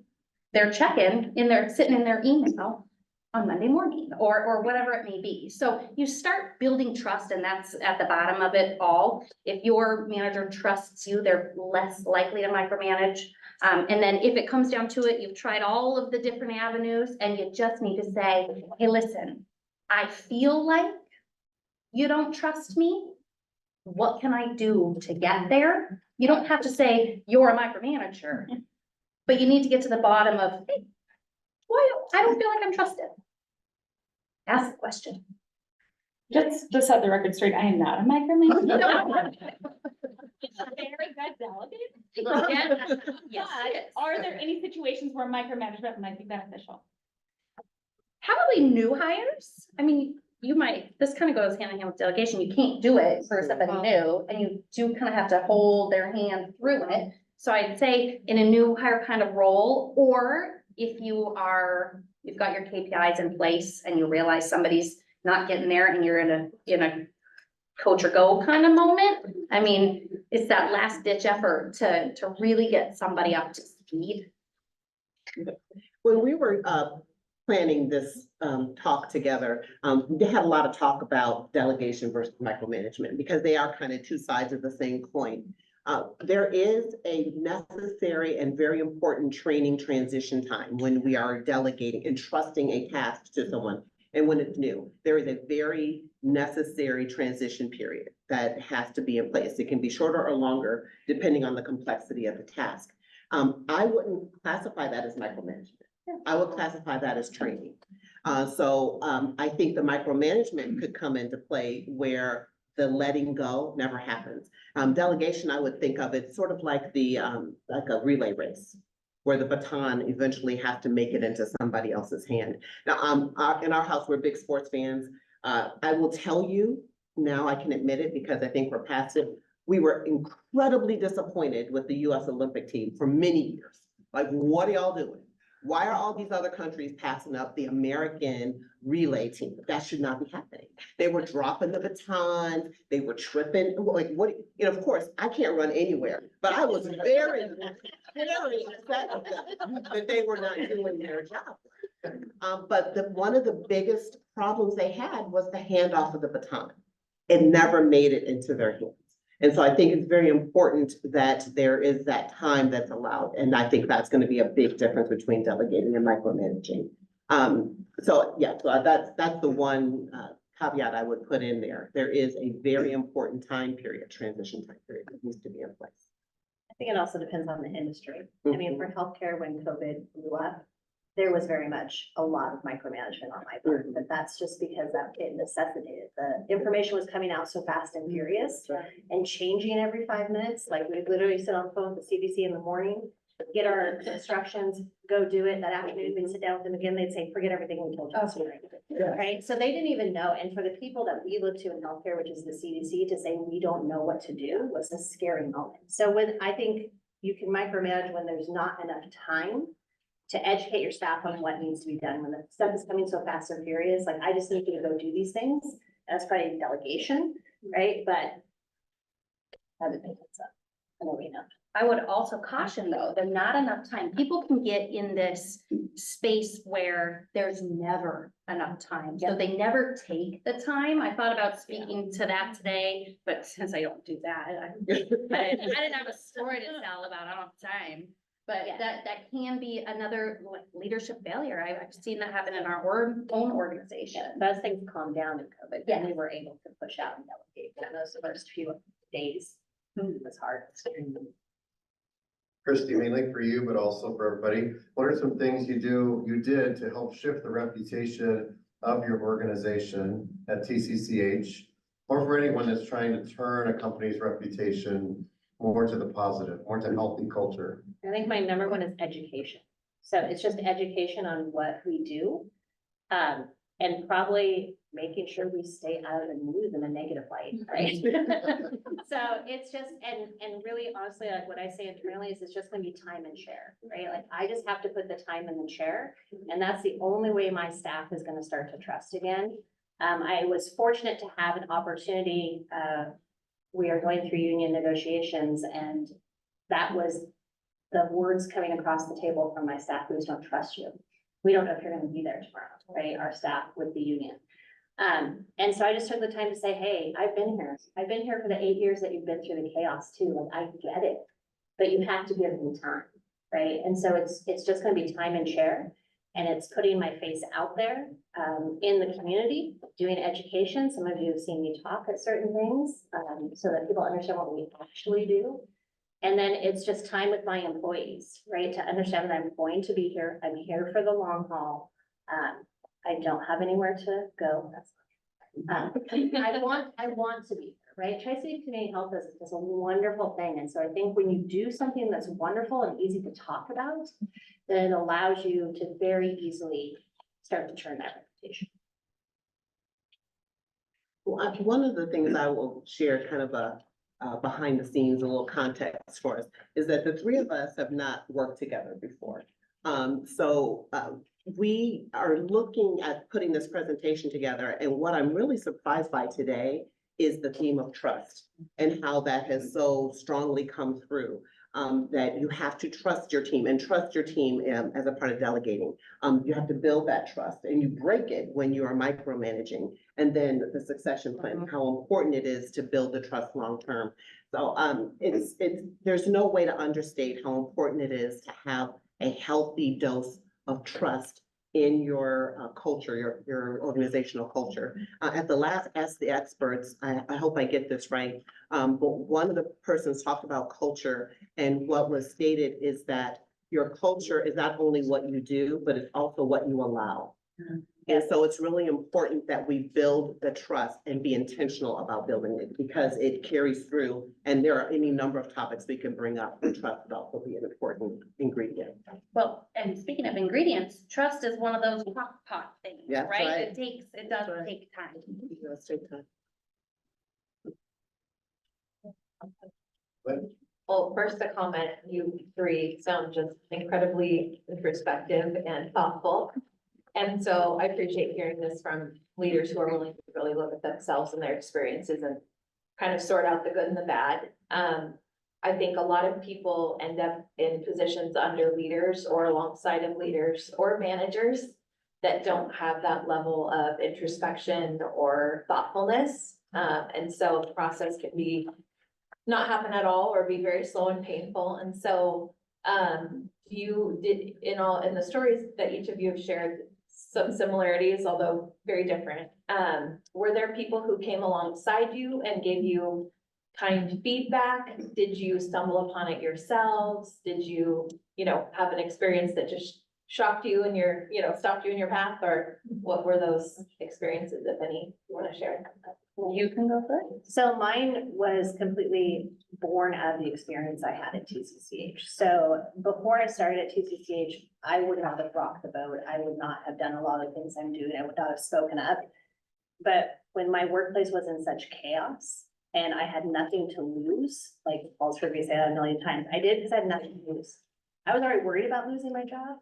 their check-in sitting in their email on Monday morning or whatever it may be. So you start building trust, and that's at the bottom of it all. If your manager trusts you, they're less likely to micromanage. And then if it comes down to it, you've tried all of the different avenues and you just need to say, hey, listen, I feel like you don't trust me. What can I do to get there? You don't have to say you're a micromanager, but you need to get to the bottom of, hey, why I don't feel like I'm trusted. Ask the question. Just set the record straight, I am not a micromanager. It's a very good delegate. Yes, But are there any situations where micromanagement might be beneficial? probably new hires. I mean, you might, this kind of goes hand in hand with delegation. You can't do it for somebody new, and you do kind of have to hold their hand through it. So I'd say in a new hire kind of role, or if you've got your KPIs in place and you realize somebody's not getting there and you're in a coach or go kind of moment. I mean, it's that last ditch effort to really get somebody up to speed. When we were planning this talk together, we had a lot of talk about delegation versus micromanagement because they are kind of two sides of the same coin. There is a necessary and very important training transition time when we are delegating and trusting a task to someone. And when it's new, there is a very necessary transition period that has to be in place. It can be shorter or longer, depending on the complexity of the task. I wouldn't classify that as micromanagement. I would classify that as training. I think the micromanagement could come into play where the letting go never happens. Delegation, I would think of it sort of like like a relay race, where the baton eventually has to make it into somebody else's hand. Now, in our house, we're big sports fans. I will tell you, now I can admit it because I think we're past it. We were incredibly disappointed with the US Olympic team for many years. Like, what are y'all doing? Why are all these other countries passing up the American relay team? That should not be happening. They were dropping the batons, they were tripping, like what, of course, I can't run anywhere, but I was very upset with them that they were not doing their job. But one of the biggest problems they had was the handoff of the baton. It never made it into their hands. And so I think it's very important that there is that time that's allowed. And I think that's going to be a big difference between delegating and micromanaging. So that's the one caveat I would put in there. There is a very important time period, transition time period that needs to be in place. I think it also depends on the industry. I mean, for healthcare, when COVID blew up, there was very much a lot of micromanagement on my part, but that's just because that it necessitated. The information was coming out so fast and furious and changing every 5 minutes. Like, we literally sit on the phone with the CDC in the morning, get our instructions, go do it. That afternoon, we'd sit down with them again. They'd say, forget everything we told you. Right? So they didn't even know. And for the people that we look to in healthcare, which is the CDC, to say we don't know what to do was a scary moment. So I think you can micromanage when there's not enough time to educate your staff on what needs to be done when the stuff is coming so fast and furious, like, I just need you to go do these things. That's probably delegation, right? But I would think it's up. I don't really know. I would also caution though, there's not enough time. People can get in this space where there's never enough time. So they never take the time. I thought about speaking to that today, but since I don't do that, I didn't have a story to tell about, I don't have time. But Yeah. that can be another like leadership failure. I've seen that happen in our own organization. But as things calmed down in COVID, Yeah. then we were able to push out and delegate, but those first few days was hard. Kristy, mainly for you, but also for everybody, what are some things you did to help shift the reputation of your organization at TCCH? Or for anyone that's trying to turn a company's reputation more to the positive, more to healthy culture? I think my number one is education. So it's just education on what we do. And probably making sure we stay out of the news in a negative light, right? So it's just, and really honestly, like what I say internally is it's just gonna be time and share, right? Like I just have to put the time in the chair, and that's the only way my staff is gonna start to trust again. I was fortunate to have an opportunity, we are going through union negotiations, and that was the words coming across the table from my staff: "We just don't trust you. We don't know if you're gonna be there tomorrow," right? Our staff with the union. And so I just took the time to say, hey, I've been here. I've been here for the 8 years that you've been through the chaos too. Like, I get it, but you have to give me time, right? And so it's just gonna be time and share. And it's putting my face out there, in the community, doing education. Some of you have seen me talk at certain things, so that people understand what we actually do. And then it's just time with my employees, right? To understand that I'm going to be here. I'm here for the long haul. I don't have anywhere to go. I want to be here, right? Tri-City Community Health is a wonderful thing. And so I think when you do something that's wonderful and easy to talk about, then it allows you to very easily start to turn that reputation. Well, one of the things I will share, kind of a behind the scenes, a little context for us, is that the three of us have not worked together before. We are looking at putting this presentation together, and what I'm really surprised by today is the theme of trust and how that has so strongly come through. That you have to trust your team and trust your team as a part of delegating. You have to build that trust, and you break it when you are micromanaging. And then the succession plan, how important it is to build the trust long-term. So there's no way to understate how important it is to have a healthy dose of trust in your culture, your organizational culture. At the last Ask the Experts, I hope I get this right, but one of the persons talked about culture, and what was stated is that your culture is not only what you do, but it's also what you allow. And so it's really important that we build the trust and be intentional about building it, because it carries through, and there are any number of topics we can bring up, and trust would also be an important ingredient. Well, and speaking of ingredients, trust is one of those pot things, Yeah, right? right. It does right. take time. Let's take time. Well, first a comment, you three sound just incredibly introspective and thoughtful. And so I appreciate hearing this from leaders who are willing to really look at themselves and their experiences and kind of sort out the good and the bad. I think a lot of people end up in positions under leaders or alongside of leaders or managers that don't have that level of introspection or thoughtfulness. And so the process can be not happen at all or be very slow and painful. And so you did in the stories that each of you have shared, some similarities, although very different. Were there people who came alongside you and gave you kind feedback? Did you stumble upon it yourselves? Did you, have an experience that just shocked you in your, stopped you in your path? Or what were those experiences, if any, you want to share? You can go first. So mine was completely born out of the experience I had at TCCH. So before I started at TCCH, I would not have rocked the boat. I would not have done a lot of things I'm doing. I would not have spoken up. But when my workplace was in such chaos and I had nothing to lose, like Paul's heard me say that a million times, I did because I had nothing to lose. I was already worried about losing my job.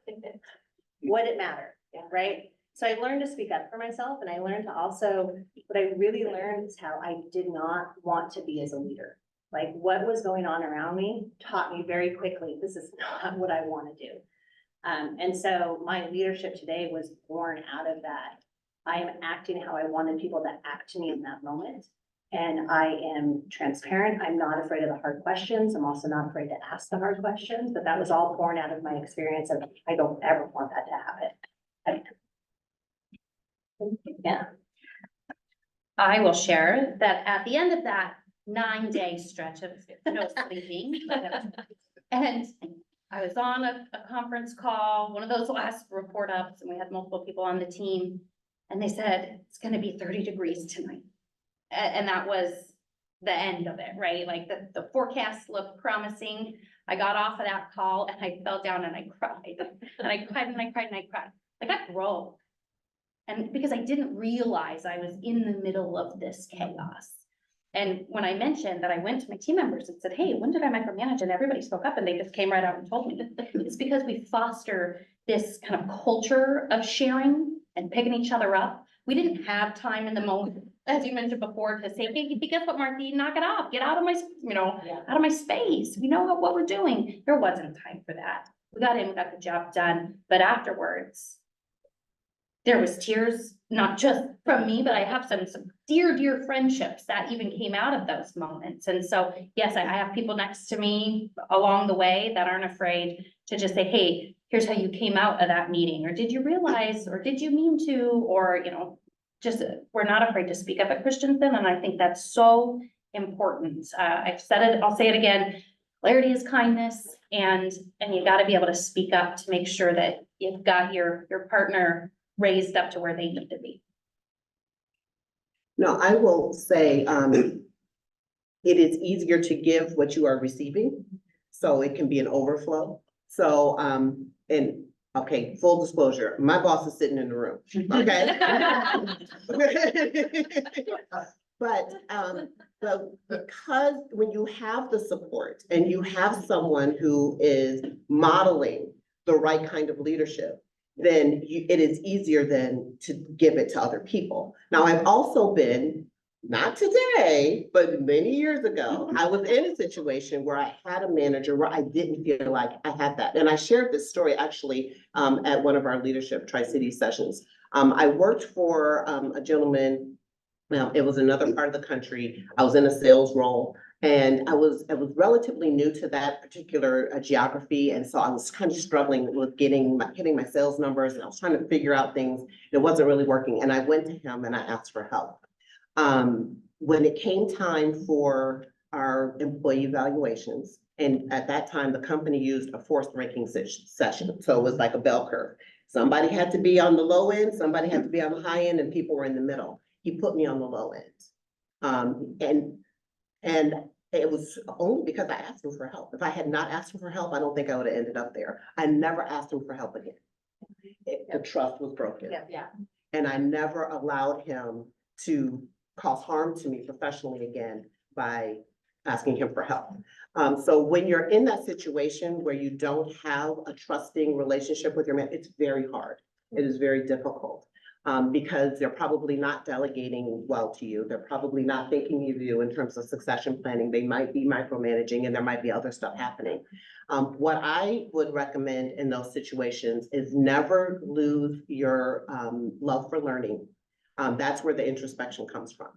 Would it matter? Right? So I learned to speak up for myself, and I learned to also, what I really learned is how I did not want to be as a leader. Like what was going on around me taught me very quickly, this is not what I want to do. And so my leadership today was born out of that. I am acting how I wanted people to act to me in that moment. And I am transparent. I'm not afraid of the hard questions. I'm also not afraid to ask the hard questions, but that was all born out of my experience, and I don't ever want that to happen. Yeah. I will share that at the end of that 9-day stretch of no sleeping. And I was on a conference call, one of those last report ups, and we had multiple people on the team. And they said, it's gonna be 30 degrees tonight. And that was the end of it, right? Like the forecast looked promising. I got off of that call and I fell down and I cried. And I cried and I cried and I cried. Like I broke. And because I didn't realize I was in the middle of this chaos. And when I mentioned that, I went to my team members and said, hey, when did I micromanage? And everybody spoke up and they just came right out and told me that it's because we foster this kind of culture of sharing and picking each other up. We didn't have time in the moment, as you mentioned before, to say, hey, guess what, Marci, knock it off, get out of my, out of my space. We know what we're doing. There wasn't time for that. We got in, we got the job done, but afterwards, there was tears, not just from me, but I have some dear friendships that even came out of those moments. And so, yes, I have people next to me along the way that aren't afraid to just say, hey, here's how you came out of that meeting, or did you realize, or did you mean to, or, just, we're not afraid to speak up at Christensen. And I think that's so important. I've said it, I'll say it again, clarity is kindness, and you gotta be able to speak up to make sure that you've got your partner raised up to where they need to be. No, I will say, it is easier to give what you are receiving, so it can be an overflow. So, and, okay, full disclosure, my boss is sitting in the room, okay? But because when you have the support and you have someone who is modeling the right kind of leadership, then it is easier then to give it to other people. Now, I've also been, not today, but many years ago, I was in a situation where I had a manager where I didn't feel like I had that. And I shared this story actually at one of our leadership Tri-City sessions. I worked for a gentleman. Now, it was another part of the country. I was in a sales role. And I was relatively new to that particular geography. And so I was kind of struggling with hitting my sales numbers, and I was trying to figure out things. It wasn't really working. And I went to him and I asked for help. When it came time for our employee evaluations, and at that time, the company used a forced ranking session. So it was like a bell curve. Somebody had to be on the low end, somebody had to be on the high end, and people were in the middle. He put me on the low end. And it was only because I asked him for help. If I had not asked him for help, I don't think I would have ended up there. I never asked him for help again. The trust was broken. Yeah. And I never allowed him to cause harm to me professionally again by asking him for help. So when you're in that situation where you don't have a trusting relationship with your man, it's very hard. It is very difficult. Because they're probably not delegating well to you. They're probably not thinking of you in terms of succession planning. They might be micromanaging, and there might be other stuff happening. What I would recommend in those situations is never lose your love for learning. That's where the introspection comes from.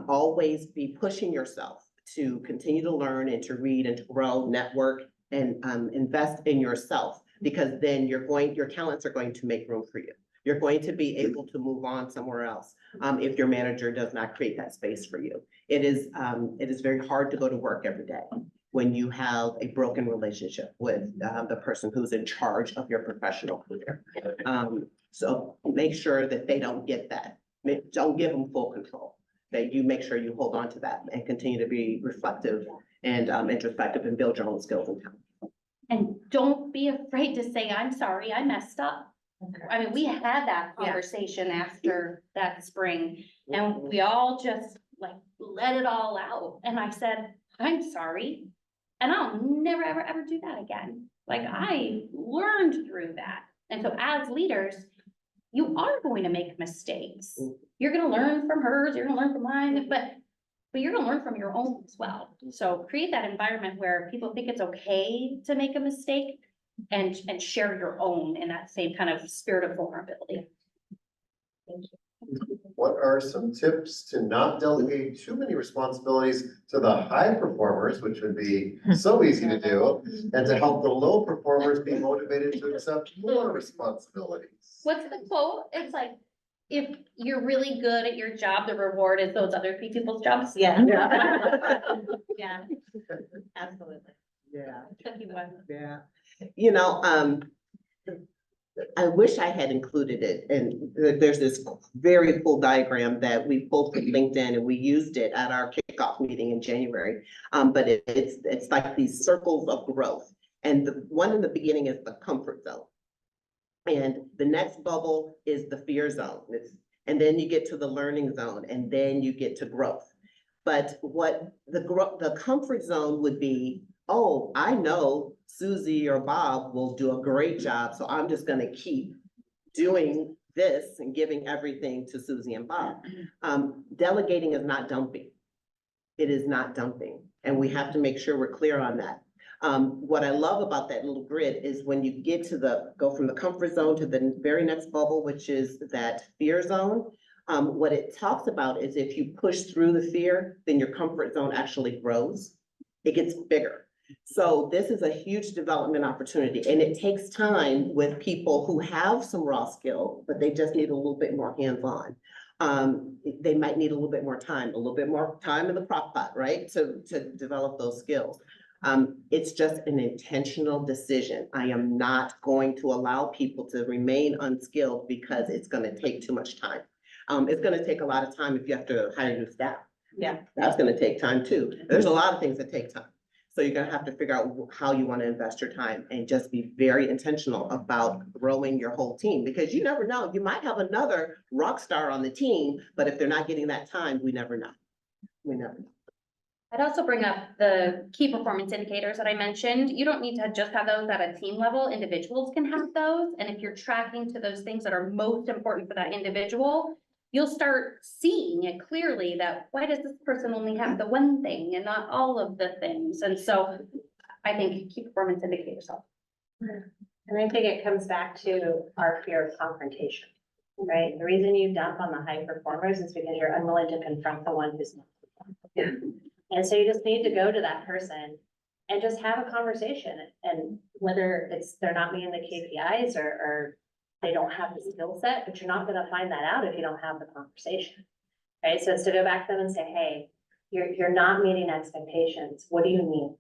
Always be pushing yourself to continue to learn and to read and to grow, network, and invest in yourself, because then your talents are going to make room for you. You're going to be able to move on somewhere else if your manager does not create that space for you. It is very hard to go to work every day when you have a broken relationship with the person who's in charge of your professional career. So make sure that they don't get that. Don't give them full control. That you make sure you hold on to that and continue to be reflective and introspective and build your own skills and talent. And don't be afraid to say, I'm sorry, I messed up. I mean, we had that conversation after that spring, and we all just like let it all out. And I said, I'm sorry, and I'll never, ever do that again. Like I learned through that. And so as leaders, you are going to make mistakes. You're gonna learn from hers, you're gonna learn from mine, but you're gonna learn from your own as well. So create that environment where people think it's okay to make a mistake and share your own in that same kind of spirit of vulnerability. What are some tips to not delegate too many responsibilities to the high performers, which would be so easy to do, and to help the low performers be motivated to accept more responsibilities? What's the quote? It's like, if you're really good at your job, the reward is those other people's jobs. Yeah. Yeah. Absolutely. Yeah. Tricky one. Yeah. You know, I wish I had included it, and there's this very full diagram that we pulled from LinkedIn, and we used it at our kickoff meeting in January. But it's like these circles of growth, and the one in the beginning is the comfort zone. And the next bubble is the fear zone. And then you get to the learning zone, and then you get to growth. But what the comfort zone would be, oh, I know Susie or Bob will do a great job, so I'm just gonna keep doing this and giving everything to Susie and Bob. Delegating is not dumping. It is not dumping, and we have to make sure we're clear on that. What I love about that little grid is when you get to go from the comfort zone to the very next bubble, which is that fear zone. What it talks about is if you push through the fear, then your comfort zone actually grows. It gets bigger. So this is a huge development opportunity, and it takes time with people who have some raw skill, but they just need a little bit more hands-on. They might need a little bit more time in the crock pot, right? To develop those skills. It's just an intentional decision. I am not going to allow people to remain unskilled because it's gonna take too much time. It's gonna take a lot of time if you have to hire new staff. Yeah. That's gonna take time too. There's a lot of things that take time. So you're gonna have to figure out how you wanna invest your time and just be very intentional about growing your whole team, because you never know, you might have another rock star on the team, but if they're not getting that time, we never know. We never know. I'd also bring up the key performance indicators that I mentioned. You don't need to just have those at a team level. Individuals can have those. And if you're tracking to those things that are most important for that individual, you'll start seeing it clearly that why does this person only have the one thing and not all of the things? And so I think key performance indicators help. And I think it comes back to our fear of confrontation, right? The reason you dump on the high performers is because you're unwilling to confront the one who's not. And so you just need to go to that person and just have a conversation, and whether it's they're not meeting the KPIs or they don't have the skill set, but you're not gonna find that out if you don't have the conversation. Right? So it's to go back to them and say, hey, you're not meeting expectations. What do you need?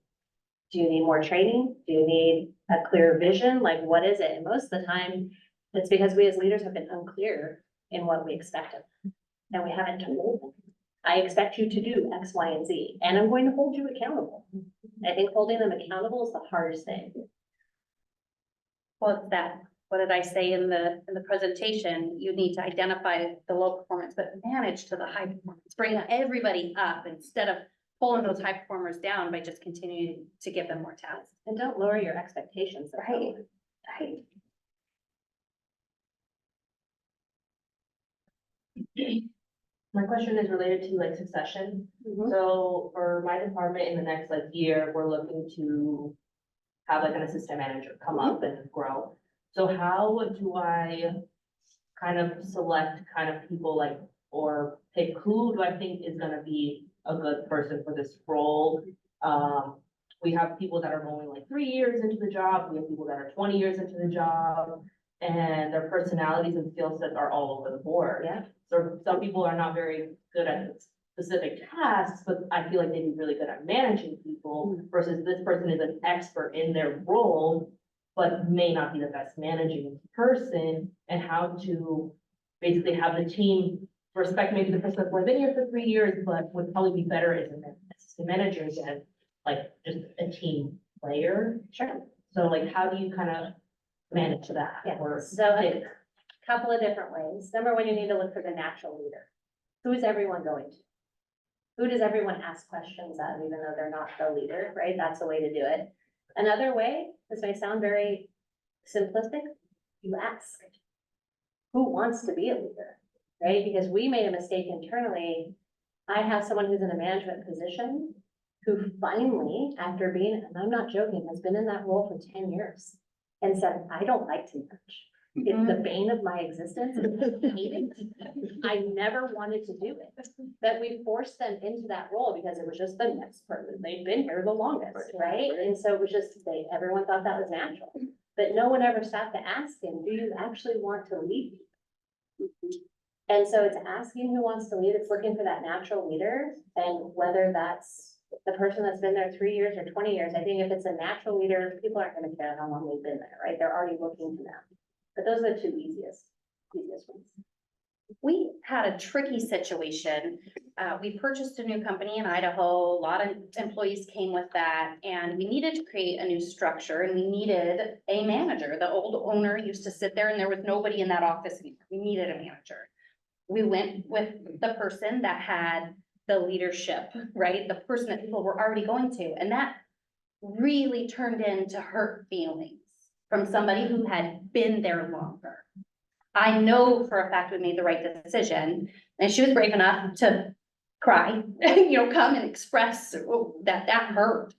Do you need more training? Do you need a clear vision? Like, what is it? And most of the time, it's because we as leaders have been unclear in what we expect of them. And we haven't told them. I expect you to do X, Y, and Z, and I'm going to hold you accountable. I think holding them accountable is the hardest thing. Well, it's that, what did I say in the presentation? You need to identify the low performance, but manage to the high performance. Bring everybody up instead of pulling those high performers down by just continuing to give them more tasks. And don't lower your expectations. Right. Right. My question is related to like succession. So for my department in the next like year, we're looking to have like an assistant manager come up and grow. So how do I kind of select kind of people like, or pick who do I think is gonna be a good person for this role? We have people that are going like 3 years into the job. We have people that are 20 years into the job, and their personalities and skill sets are all over the board. Yeah. So some people are not very good at specific tasks, but I feel like they'd be really good at managing people versus this person is an expert in their role, but may not be the best managing person, and how to basically have the team respect maybe the person that's been here for 3 years, but would probably be better as an assistant manager than like just a team player. Sure. So like, how do you kind of manage that? Yeah, Or so a couple of different ways. Number one, you need to look for the natural leader. Who is everyone going to? Who does everyone ask questions of, even though they're not the leader, right? That's a way to do it. Another way this may sound very simplistic, you ask. Who wants to be a leader, right? Because we made a mistake internally. I have someone who's in a management position who finally, after being, and I'm not joking, has been in that role for 10 years and said, I don't like to manage. It's the bane of my existence. I hate it. I never wanted to do it. That we forced them into that role because it was just the next person. They'd been here the longest, right? And so it was just, everyone thought that was natural. But no one ever sat to ask him, do you actually want to lead? And so it's asking who wants to lead. It's looking for that natural leader, and whether that's the person that's been there 3 years or 20 years. I think if it's a natural leader, people aren't gonna care how long they've been there, right? They're already looking to them. But those are the two easiest ones. We had a tricky situation. We purchased a new company in Idaho. A lot of employees came with that, and we needed to create a new structure, and we needed a manager. The old owner used to sit there and there was nobody in that office anymore. We needed a manager. We went with the person that had the leadership, right? The person that people were already going to, and that really turned into hurt feelings from somebody who had been there longer. I know for a fact we made the right decision, and she was brave enough to cry, come and express that hurt.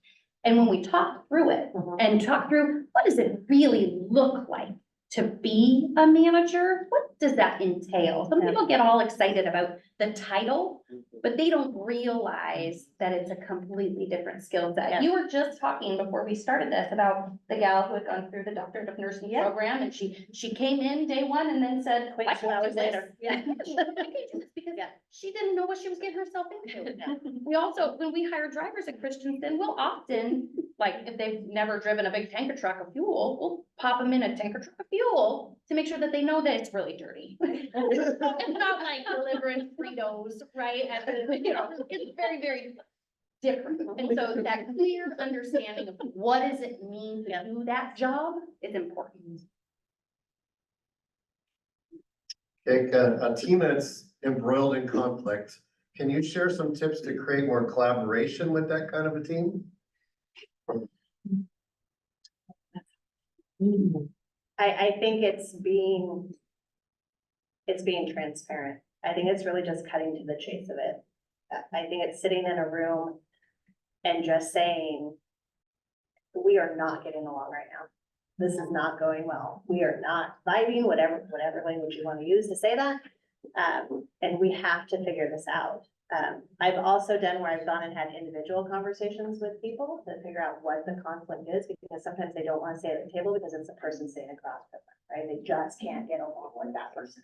And when we talked through it and talked through, what does it really look like to be a manager? What does that entail? Some people get all excited about the title, but they don't realize that it's a completely different skill set. Yeah. You were just talking before we started this about the gal who had gone through the doctorate of nursing Yeah. program, and she came in day one and then said, Quit "I 2 can't do hours this." later. Yeah. I can't do this because Yeah. she didn't know what she was getting herself into. We also, when we hire drivers at Christensen, we'll often, like, if they've never driven a big tanker truck of fuel, we'll pop them in a tanker truck of fuel to make sure that they know that it's really dirty. It's not like delivering Fritos, right? It's very, very different. And so that clear understanding of what does it mean to do that job is important. Okay, a team that's embroiled in conflict, can you share some tips to create more collaboration with that kind of a team? I think it's being transparent. I think it's really just cutting to the chase of it. I think it's sitting in a room and just saying, we are not getting along right now. This is not going well. We are not vibing, whatever language you want to use to say that. And we have to figure this out. I've also done where I've gone and had individual conversations with people to figure out what the conflict is, because sometimes they don't want to stay at the table because it's a person sitting across from them, right? They just can't get along with that person.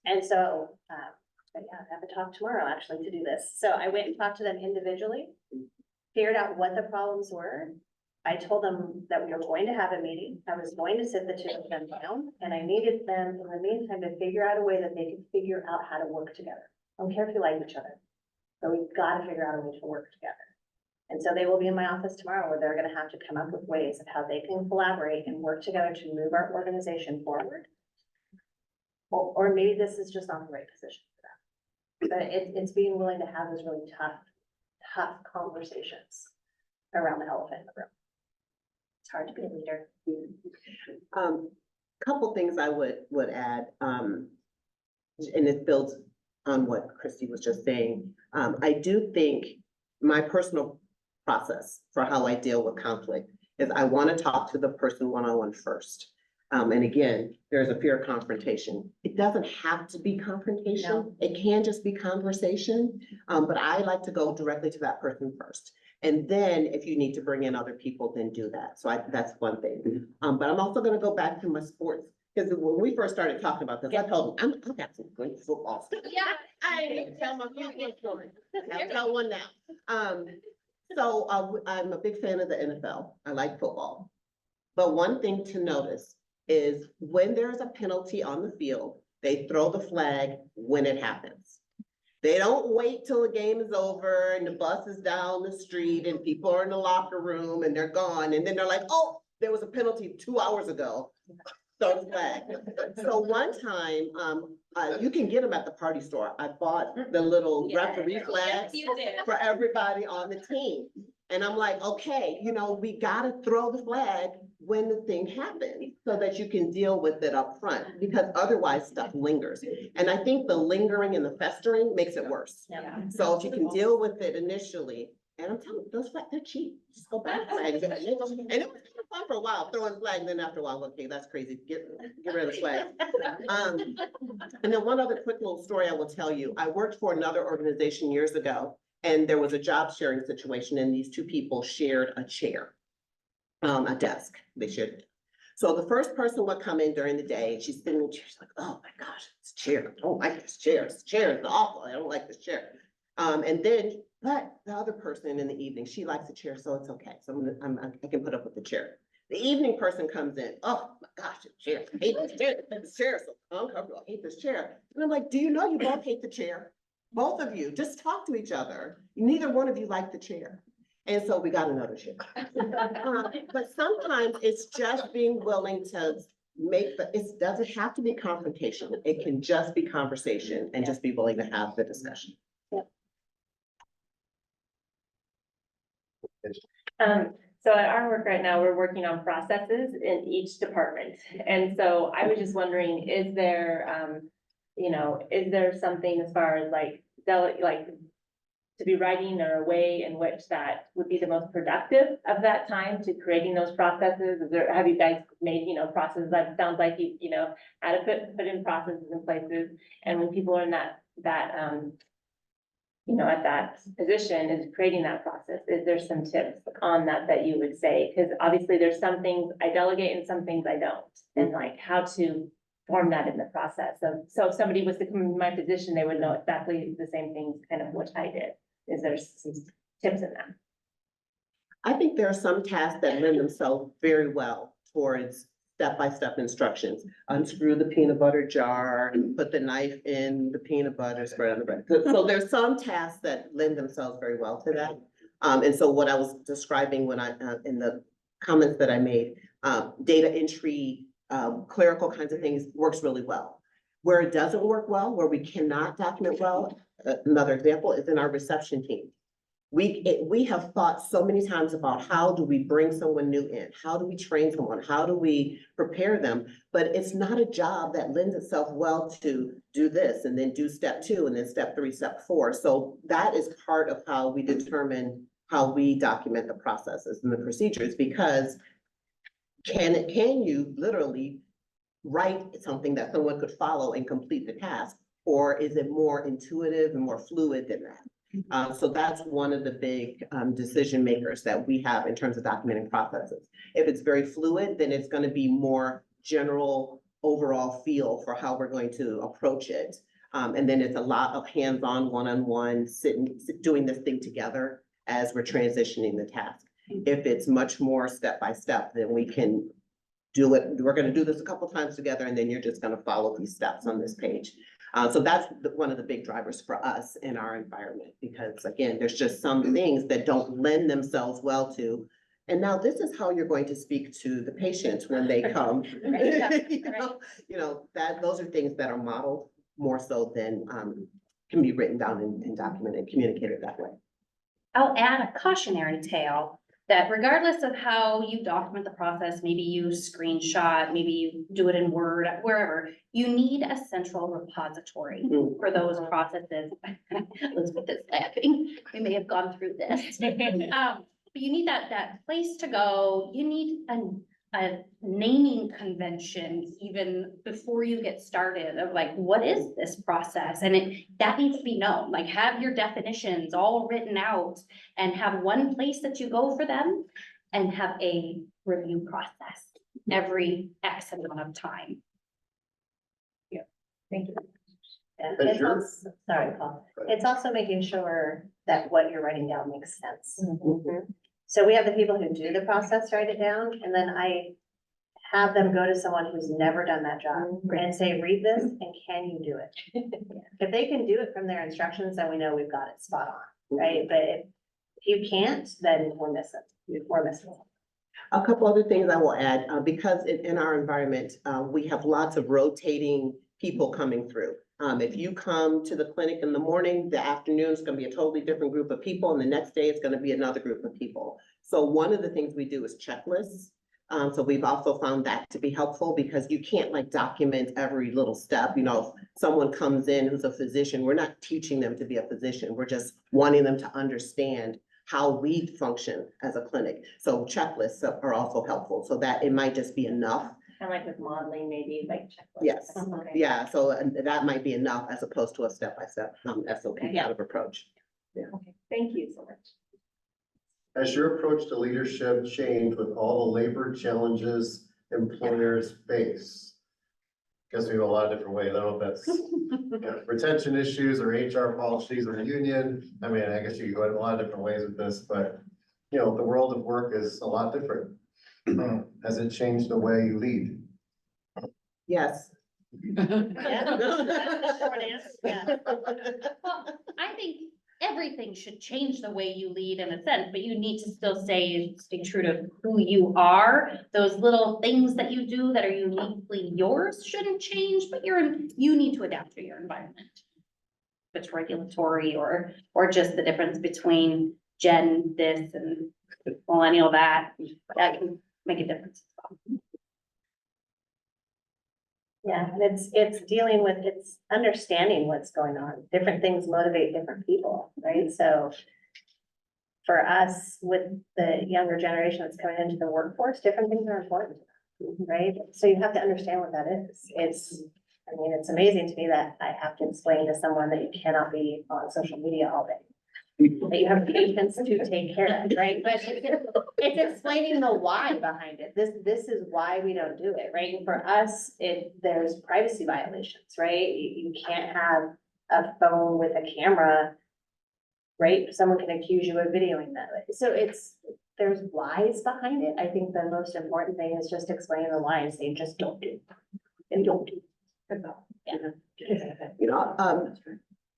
And so, but yeah, I have a talk tomorrow actually to do this. So I went and talked to them individually, figured out what the problems were. I told them that we were going to have a meeting. I was going to sit the two of them down, and I needed them in the meantime to figure out a way that they could figure out how to work together. I don't care if you like each other, but we've got to figure out a way to work together. And so they will be in my office tomorrow, where they're going to have to come up with ways of how they can collaborate and work together to move our organization forward. Or maybe this is just not the right position for them. But it's being willing to have those really tough conversations around the elephant in the room. It's hard to be a leader. Couple things I would add, and it builds on what Kristy was just saying. I do think my personal process for how I deal with conflict is I want to talk to the person one-on-one first. And again, there's a fear of confrontation. It doesn't have to be confrontation. No. It can just be conversation. But I like to go directly to that person first. And then if you need to bring in other people, then do that. So that's one thing. But I'm also gonna go back to my sports, because when we first started talking about this, I told them, I got some great football stuff. Yeah. I didn't tell my football story. I'll tell one now. So I'm a big fan of the NFL. I like football. But one thing to notice is when there's a penalty on the field, they throw the flag when it happens. They don't wait till the game is over and the bus is down the street and people are in the locker room and they're gone. And then they're like, oh, there was a penalty 2 hours ago. Throw the flag. So one time, you can get them at the party store. I bought the little referee flags for everybody on the team. And I'm like, okay, we gotta throw the flag when the thing happens so that you can deal with it up front, because otherwise stuff lingers. And I think the lingering and the festering makes it worse. Yeah. So if you can deal with it initially, and I'm telling you, those flags, they're cheap. Just go buy flags. And it was kind of fun for a while, throwing flags, then after a while, okay, that's crazy. Get rid of the flag. And then one other quick little story I will tell you. I worked for another organization years ago, and there was a job sharing situation, and these two people shared a chair, a desk. They shared it. So the first person would come in during the day, and she's sitting in the chair, she's like, oh my gosh, this chair, I don't like this chair. This chair is awful. I don't like this chair. But the other person in the evening, she likes the chair, so it's okay. So I can put up with the chair. The evening person comes in, oh my gosh, the chair, I hate this chair, this chair is so uncomfortable, I hate this chair. And I'm like, do you know you both hate the chair? Both of you, just talk to each other. Neither one of you like the chair. And so we got another chair. But sometimes it's just being willing to it doesn't have to be confrontation. It can just be conversation and just be willing to have the discussion. So at our work right now, we're working on processes in each department. And so I was just wondering, is there, is there something as far as like, to be writing or a way in which that would be the most productive of that time to creating those processes? Have you guys made, processes that sounds like you had to put in processes in places? And when people are in that at that position is creating that process, is there some tips on that you would say? Because obviously there's some things I delegate and some things I don't, and like how to form that in the process of, so if somebody was to come in my position, they would know exactly the same things kind of what I did. Is there some tips in that? I think there are some tasks that lend themselves very well towards step-by-step instructions. Unscrew the peanut butter jar, put the knife in the peanut butter, spread on the bread. So there's some tasks that lend themselves very well to that. And so what I was describing when in the comments that I made, data entry, clerical kinds of things works really well. Where it doesn't work well, where we cannot document well, another example is in our reception team. We have thought so many times about how do we bring someone new in? How do we train someone? How do we prepare them? But it's not a job that lends itself well to do this and then do step 2 and then step 3, step 4. So that is part of how we determine how we document the processes and the procedures, because can you literally write something that someone could follow and complete the task? Or is it more intuitive and more fluid than that? So that's one of the big decision makers that we have in terms of documenting processes. If it's very fluid, then it's going to be more general overall feel for how we're going to approach it. And then it's a lot of hands-on, one-on-one, doing this thing together as we're transitioning the task. If it's much more step-by-step, then we can do it. We're going to do this a couple times together, and then you're just going to follow these steps on this page. So that's one of the big drivers for us in our environment, because again, there's just some things that don't lend themselves well to. And now this is how you're going to speak to the patient when they come. Those are things that are modeled more so than can be written down and documented and communicated that way. I'll add a cautionary tale that regardless of how you document the process, maybe you screenshot, maybe you do it in Word, wherever, you need a central repository for those processes. Elizabeth is laughing. We may have gone through this. But you need that place to go. You need a naming convention even before you get started of like, what is this process? And that needs to be known, like have your definitions all written out and have one place that you go for them and have a review process every X amount of time. Yeah, thank you. Hey, It's sure. also, sorry, Paul. It's also making sure that what you're writing down makes sense. So we have the people who do the process, write it down, and then I have them go to someone who's never done that job and say, read this and can you do it? If they can do it from their instructions, then we know we've got it spot on, right? But if you can't, then we're missing. A couple other things I will add, because in our environment, we have lots of rotating people coming through. If you come to the clinic in the morning, the afternoon is going to be a totally different group of people, and the next day it's going to be another group of people. So one of the things we do is checklists. So we've also found that to be helpful because you can't like document every little step. You know, if someone comes in who's a physician, we're not teaching them to be a physician. We're just wanting them to understand how we function as a clinic. So checklists are also helpful, so that it might just be enough. Kind of like with modeling, maybe like checklist. Yes. Okay. Yeah, so that might be enough as opposed to a step-by-step SOP kind of approach. Thank you so much. Has your approach to leadership changed with all the labor challenges employers face? Guess we have a lot of different ways. I don't know if that's retention issues or HR policies or union. I mean, I guess you could go in a lot of different ways with this, but you know, the world of work is a lot different. Has it changed the way you lead? Yes. Yeah, that's the short answer, yeah. Well, I think everything should change the way you lead in a sense, but you need to still stay true to who you are. Those little things that you do that are uniquely yours shouldn't change, but you need to adapt to your environment. If it's regulatory or just the difference between Gen this and millennial that can make a difference as well. Yeah, and it's dealing with, it's understanding what's going on. Different things motivate different people, right? So for us, with the younger generation that's coming into the workforce, different things are important, right? So you have to understand what that is. I mean, it's amazing to me that I have to explain to someone that you cannot be on social media all day. That you have patients to take care of, right? But it's explaining the why behind it. This is why we don't do it, right? And for us, there's privacy violations, right? You can't have a phone with a camera, right? Someone can accuse you of videoing that. So there's whys behind it. I think the most important thing is just explaining the why and saying, just don't do it. And don't do it. You know,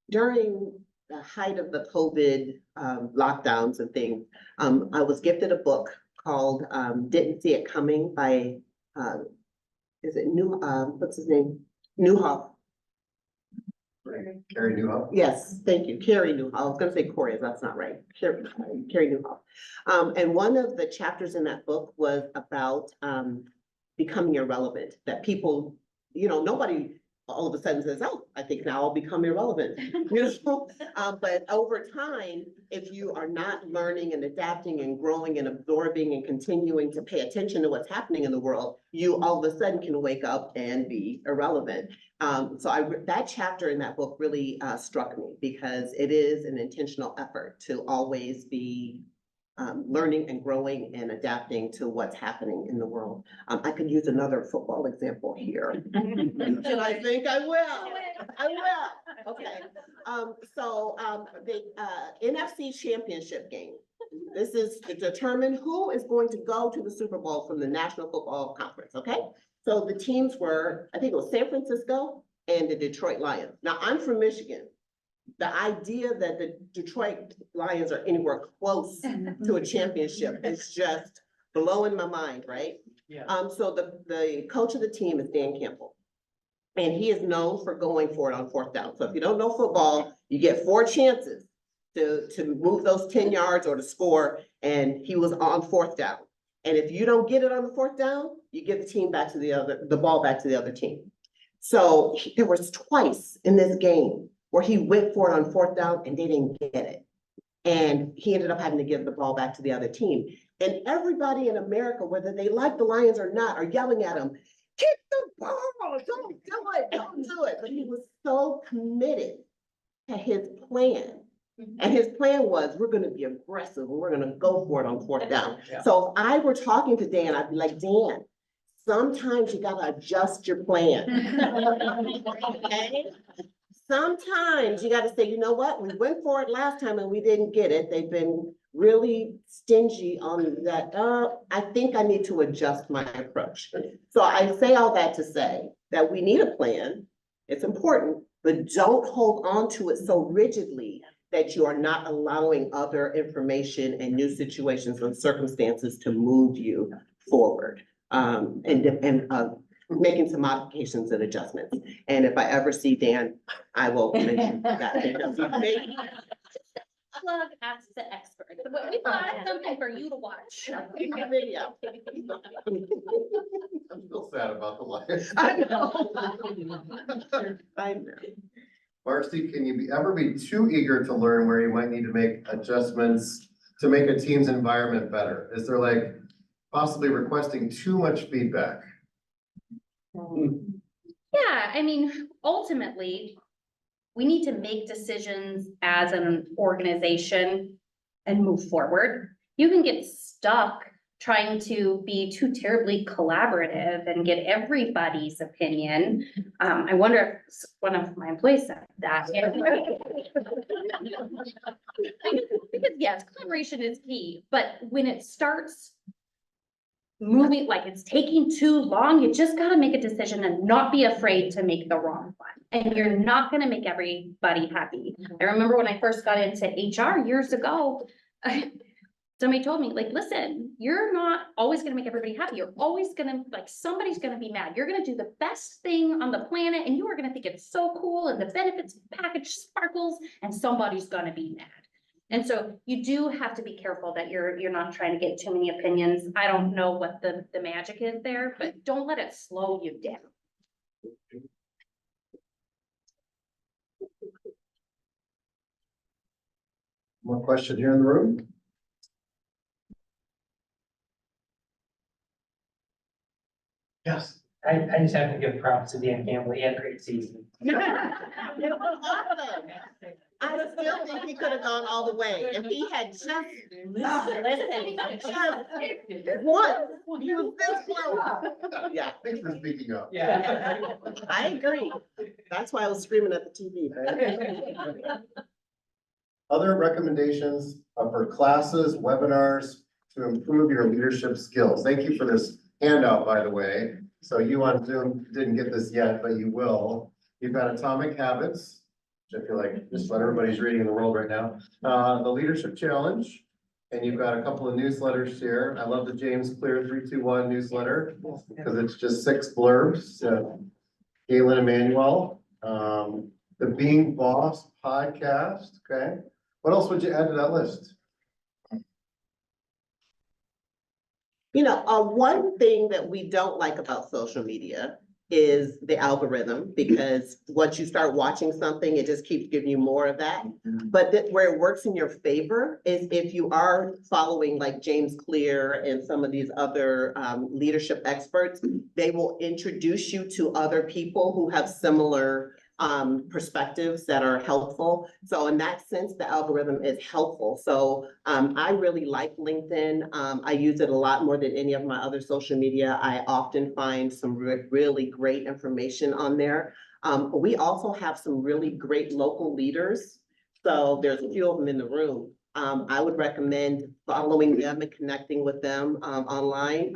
during the height of the COVID lockdowns and things, I was gifted a book called Didn't See It Coming by, is it what's his name? Newhoff. Carrie Newhoff? Yes, thank you, Carrie Newhoff. I was gonna say Corey, that's not right. Carrie Newhoff. And one of the chapters in that book was about becoming irrelevant, that people, you know, nobody all of a sudden says, oh, I think now I'll become irrelevant, you know? But over time, if you are not learning and adapting and growing and absorbing and continuing to pay attention to what's happening in the world, you all of a sudden can wake up and be irrelevant. So that chapter in that book really struck me because it is an intentional effort to always be learning and growing and adapting to what's happening in the world. I could use another football example here. And I think I will. I will. Okay. So the NFC championship game. This is to determine who is going to go to the Super Bowl from the National Football Conference. Okay. So the teams were, I think it was San Francisco and the Detroit Lions. Now I'm from Michigan. The idea that the Detroit Lions are anywhere close to a championship is just blowing my mind, right? Yeah. So the coach of the team is Dan Campbell. And he is known for going for it on fourth down. So if you don't know football, you get 4 chances to move those 10 yards or to score. And he was on fourth down. And if you don't get it on the fourth down, you give the ball back to the other team. So there was twice in this game where he went for it on fourth down and they didn't get it. And he ended up having to give the ball back to the other team. And everybody in America, whether they like the Lions or not, are yelling at him, kick the ball, don't do it, don't do it. But he was so committed to his plan. And his plan was, we're gonna be aggressive and we're gonna go for it on fourth down. Yeah. So if I were talking to Dan, I'd be like, Dan, sometimes you gotta adjust your plan. Okay? Sometimes you gotta say, you know what, we went for it last time and we didn't get it. They've been really stingy on that. I think I need to adjust my approach. So I say all that to say that we need a plan. It's important, but don't hold on to it so rigidly that you are not allowing other information and new situations and circumstances to move you forward. And making some modifications and adjustments. And if I ever see Dan, I will mention that. Plug Ask the Expert. We got something for you to watch. Video. I'm still sad about the life. I know. I know. Marci, can you ever be too eager to learn where you might need to make adjustments to make a team's environment better? Is there like possibly requesting too much feedback? Yeah, I mean, ultimately, we need to make decisions as an organization and move forward. You can get stuck trying to be too terribly collaborative and get everybody's opinion. I wonder if one of my employees said that. Because yes, collaboration is key, but when it starts moving, like it's taking too long, you just gotta make a decision and not be afraid to make the wrong one. And you're not gonna make everybody happy. I remember when I first got into HR years ago, somebody told me, like, listen, you're not always gonna make everybody happy. You're always gonna, like, somebody's gonna be mad. You're gonna do the best thing on the planet and you are gonna think it's so cool and the benefits package sparkles and somebody's gonna be mad. And so you do have to be careful that you're not trying to get too many opinions. I don't know what the magic is there, but don't let it slow you down. One question here in the room? Yes. I just have to give props to Dan Campbell. He had a great season. It was awesome. I still think he could have gone all the way if he had just once. He was this close. Yeah, Thanks for speaking up. Yeah. I agree. That's why I was screaming at the TV, man. Other recommendations for classes, webinars to improve your leadership skills. Thank you for this handout, by the way. So you on Zoom didn't get this yet, but you will. You've got Atomic Habits, which I feel like just what everybody's reading in the world right now. The Leadership Challenge, and you've got a couple of newsletters here. I love the James Clear 321 newsletter because it's just 6 blurbs. Galen Emmanuel, the Being Boss podcast. Okay, what else would you add to that list? You know, one thing that we don't like about social media is the algorithm, because once you start watching something, it just keeps giving you more of that. But where it works in your favor is if you are following like James Clear and some of these other leadership experts, they will introduce you to other people who have similar perspectives that are helpful. So in that sense, the algorithm is helpful. So I really like LinkedIn. I use it a lot more than any of my other social media. I often find some really great information on there. We also have some really great local leaders. So there's a few of them in the room. I would recommend following them and connecting with them online.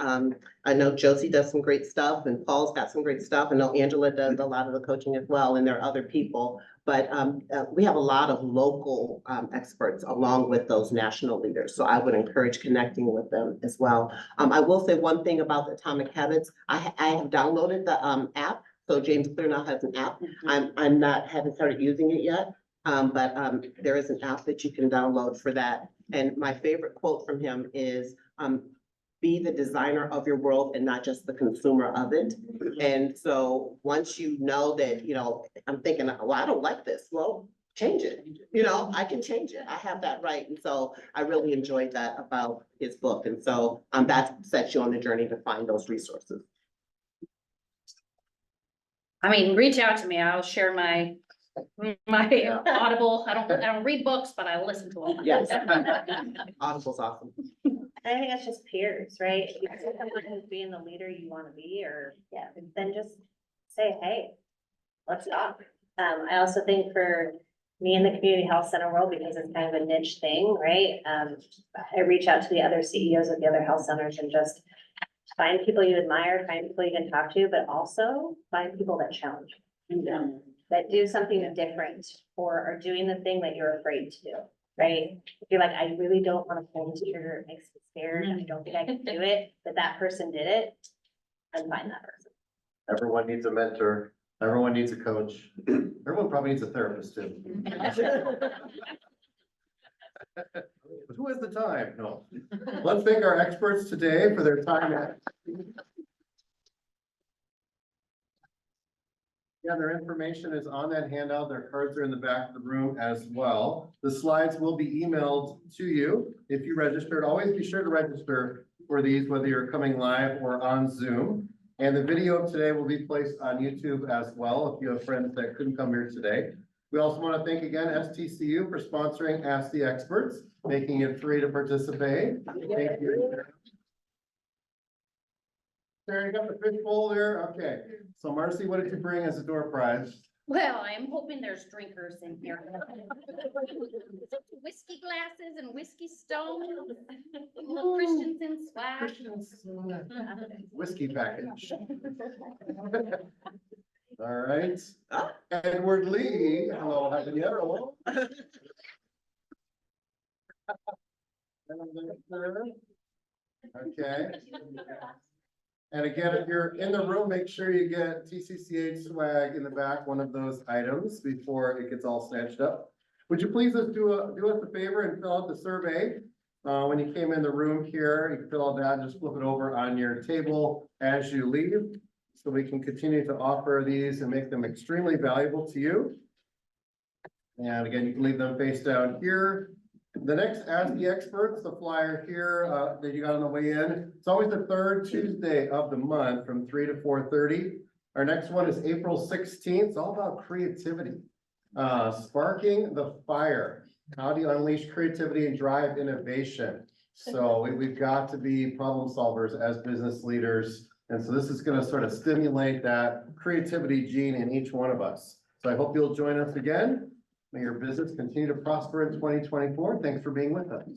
I know Josie does some great stuff and Paul's got some great stuff. I know Angela does a lot of the coaching as well, and there are other people. But we have a lot of local experts along with those national leaders. So I would encourage connecting with them as well. I will say one thing about the Atomic Habits. I have downloaded the app. So James Clear now has an app. Haven't started using it yet. But there is an app that you can download for that. And my favorite quote from him is, be the designer of your world and not just the consumer of it. And so once you know that, you know, I'm thinking, well, I don't like this. Well, change it. You know, I can change it. I have that right. And so I really enjoyed that about his book. And so that sets you on the journey to find those resources. I mean, reach out to me. I'll share my Audible. I don't read books, but I listen to them. Yes. Audible's awesome. I think it's just peers, right? If you see someone who's being the leader you want to be, or, yeah, then just say, hey, let's talk. I also think for me in the community health center world, because it's kind of a niche thing, right? I reach out to the other CEOs of the other health centers and just find people you admire, find people you can talk to, but also find people that challenge you. That do something different or are doing the thing that you're afraid to do, right? If you're like, I really don't want to pull this trigger, it makes me scared, and I don't think I can do it, but that person did it, then find that person. Everyone needs a mentor. Everyone needs a coach. Everyone probably needs a therapist too. Who has the time? No. Let's thank our experts today for their time. Yeah, their information is on that handout. Their cards are in the back of the room as well. The slides will be emailed to you if you registered. Always be sure to register for these, whether you're coming live or on Zoom. And the video of today will be placed on YouTube as well if you have friends that couldn't come here today. We also want to thank again STCU for sponsoring Ask the Experts, making it free to participate. Thank you. There, you got the fish bowl there? Okay. So Marci, what did you bring as a door prize? Well, I'm hoping there's drinkers in here. Whiskey glasses and whiskey stones, little Christensen swag. Whiskey package. All right. Edward Lee, hello, hello. Okay. And again, if you're in the room, make sure you get TCCH swag in the back, one of those items before it gets all snatched up. Would you please just do us a favor and fill out the survey? When you came in the room here, you can fill out that and just flip it over on your table as you leave. So we can continue to offer these and make them extremely valuable to you. And again, you can leave them face down here. The next Ask the Experts, the flyer here that you got on the way in. It's always the third Tuesday of the month from 3 to 4:30. Our next one is April 16th. It's all about creativity. Sparking the fire. How do you unleash creativity and drive innovation? So we've got to be problem solvers as business leaders. And so this is going to sort of stimulate that creativity gene in each one of us. So I hope you'll join us again. May your business continue to prosper in 2024. Thanks for being with us.